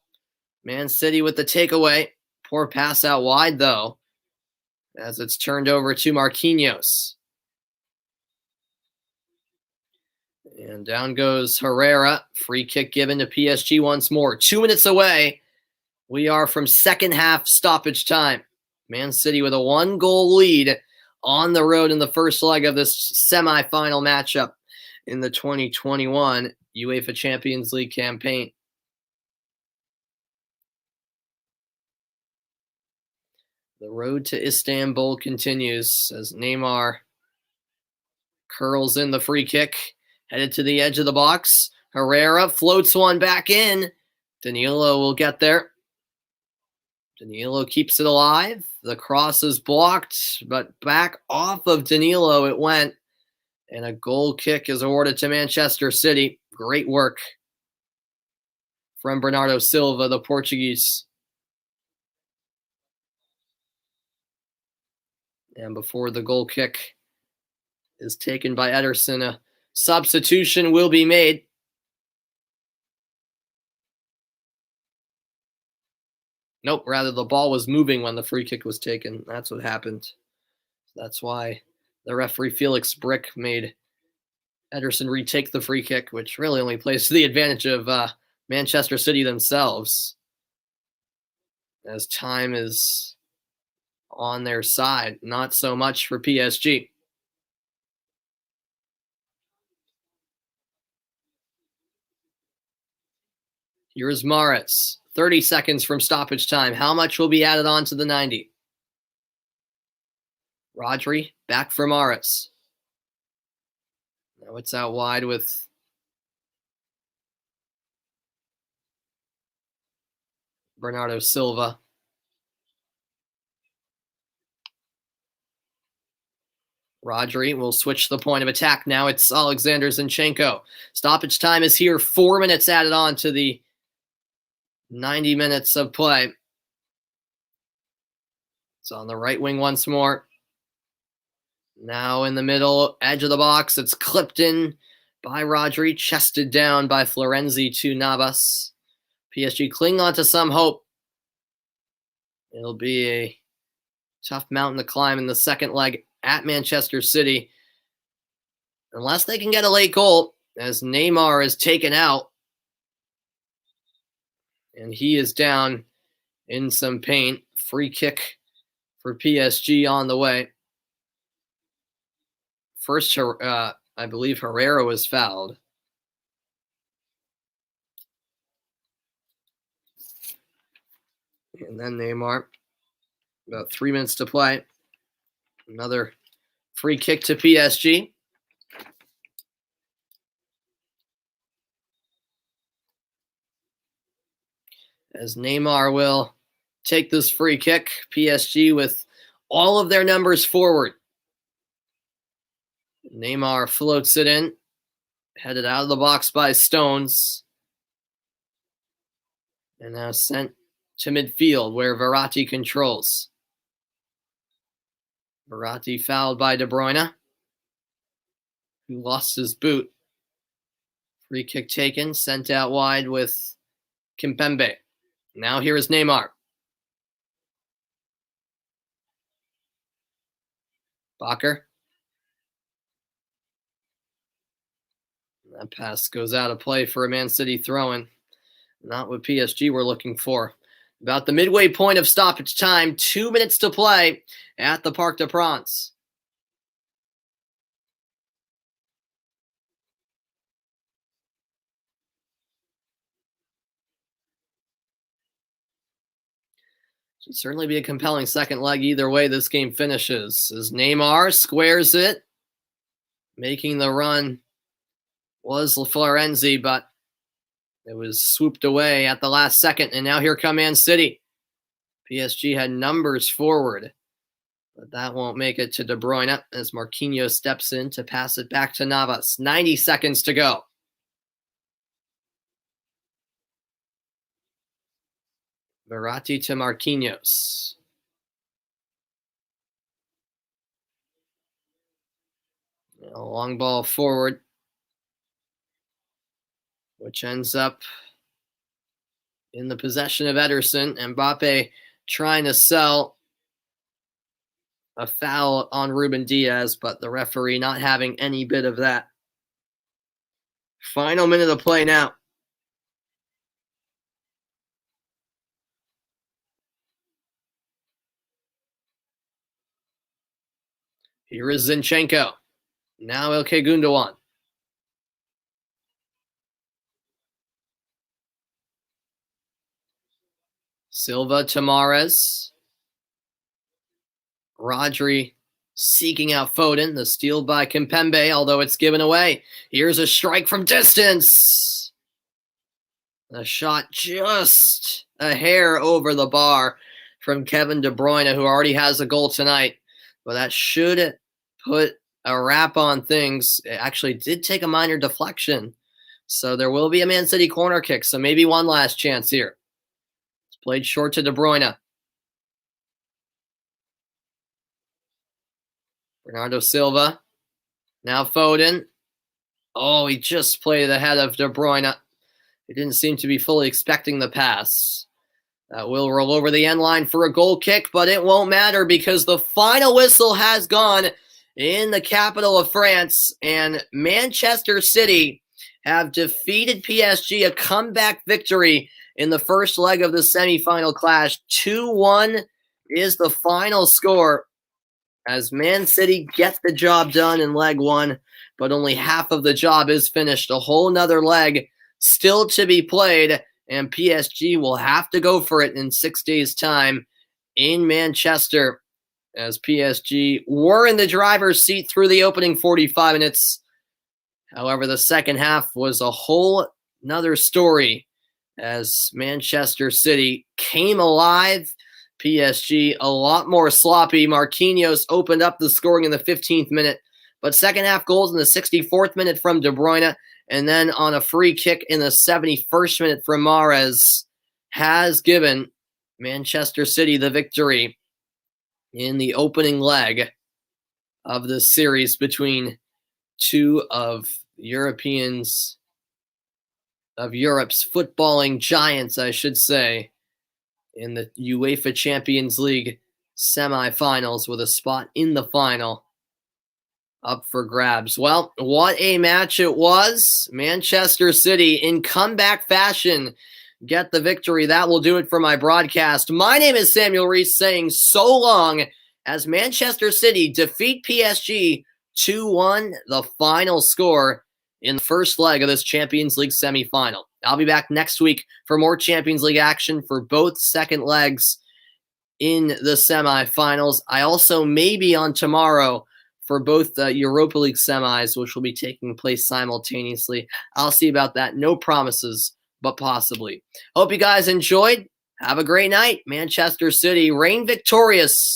Man City with the takeaway. Poor pass out wide, though, as it's turned over to Marquinhos. And down goes Herrera. Free kick given to PSG once more. 2 minutes away. We are from second half stoppage time. Man City with a 1-goal lead on the road in the first leg of this semifinal matchup in the 2021 UEFA Champions League campaign. The road to Istanbul continues as Neymar curls in the free kick. Headed to the edge of the box. Herrera floats one back in. Danilo will get there. Danilo keeps it alive. The cross is blocked, but back off of Danilo it went. And a goal kick is awarded to Manchester City. Great work from Bernardo Silva, the Portuguese. And before the goal kick is taken by Ederson, a substitution will be made. Nope, rather the ball was moving when the free kick was taken. That's what happened. That's why the referee Felix Brick made Ederson retake the free kick, which really only plays to the advantage of Manchester City themselves, as time is on their side. Not so much for PSG. Here is Mahrez. 30 seconds from stoppage time. How much will be added on to the 90? Rodri back for Mahrez. Now it's out wide with Bernardo Silva. Rodri will switch the point of attack. Now it's Alexander Zinchenko. Stoppage time is here. 4 minutes added on to the 90 minutes of play. It's on the right wing once more. Now in the middle, edge of the box. It's clipped in by Rodri, chested down by Florenzi to Navas. PSG cling on to some hope. It'll be a tough mountain to climb in the second leg at Manchester City, unless they can get a late goal, as Neymar is taken out. And he is down in some pain. Free kick for PSG on the way. First, I believe Herrera was fouled. And then Neymar. About 3 minutes to play. Another free kick to PSG. As Neymar will take this free kick. PSG with all of their numbers forward. Neymar floats it in. Headed out of the box by Stones. And now sent to midfield where Verratti controls. Verratti fouled by De Bruyne, who lost his boot. Free kick taken, sent out wide with Kimpembe. Now here is Neymar. Bakker. That pass goes out of play for a Man City throw-in. Not what PSG were looking for. About the midway point of stoppage time, 2 minutes to play at the Parc des Princes. Should certainly be a compelling second leg either way this game finishes. As Neymar squares it, making the run was Florenzi, but it was swooped away at the last second. And now here come Man City. PSG had numbers forward, but that won't make it to De Bruyne as Marquinhos steps in to pass it back to Navas. 90 seconds to go. Verratti to Marquinhos. A long ball forward, which ends up in the possession of Ederson. Mbappe trying to sell a foul on Ruben Diaz, but the referee not having any bit of that. Final minute of play now. Here is Zinchenko. Now Ilkay Gundogan. Silva to Mahrez. Rodri seeking out Foden. The steal by Kimpembe, although it's given away. Here's a strike from distance. A shot just a hair over the bar from Kevin De Bruyne, who already has a goal tonight. But that should put a wrap on things. It actually did take a minor deflection. So there will be a Man City corner kick. So maybe one last chance here. It's played short to De Bruyne. Bernardo Silva. Now Foden. Oh, he just played ahead of De Bruyne. He didn't seem to be fully expecting the pass. That will roll over the end line for a goal kick, but it won't matter because the final whistle has gone in the capital of France, and Manchester City have defeated PSG, a comeback victory in the first leg of the semifinal clash. 2-1 is the final score as Man City gets the job done in leg one, but only half of the job is finished. A whole nother leg still to be played, and PSG will have to go for it in 6 days' time in Manchester, as PSG were in the driver's seat through the opening 45 minutes. However, the second half was a whole nother story as Manchester City came alive. PSG a lot more sloppy. Marquinhos opened up the scoring in the 15th minute, but second half goals in the 64th minute from De Bruyne, and then on a free kick in the 71st minute from Mahrez has given Manchester City the victory in the opening leg of the series between two of Europe's footballing giants, I should say, in the UEFA Champions League semifinals, with a spot in the final up for grabs. Well, what a match it was. Manchester City, in comeback fashion, get the victory. That will do it for my broadcast. My name is Samuel Reese, saying so long as Manchester City defeat PSG 2-1, the final score in the first leg of this Champions League semifinal. I'll be back next week for more Champions League action for both second legs in the semifinals. I also may be on tomorrow for both the Europa League semis, which will be taking place simultaneously. I'll see about that. No promises, but possibly. Hope you guys enjoyed. Have a great night. Manchester City reign victorious.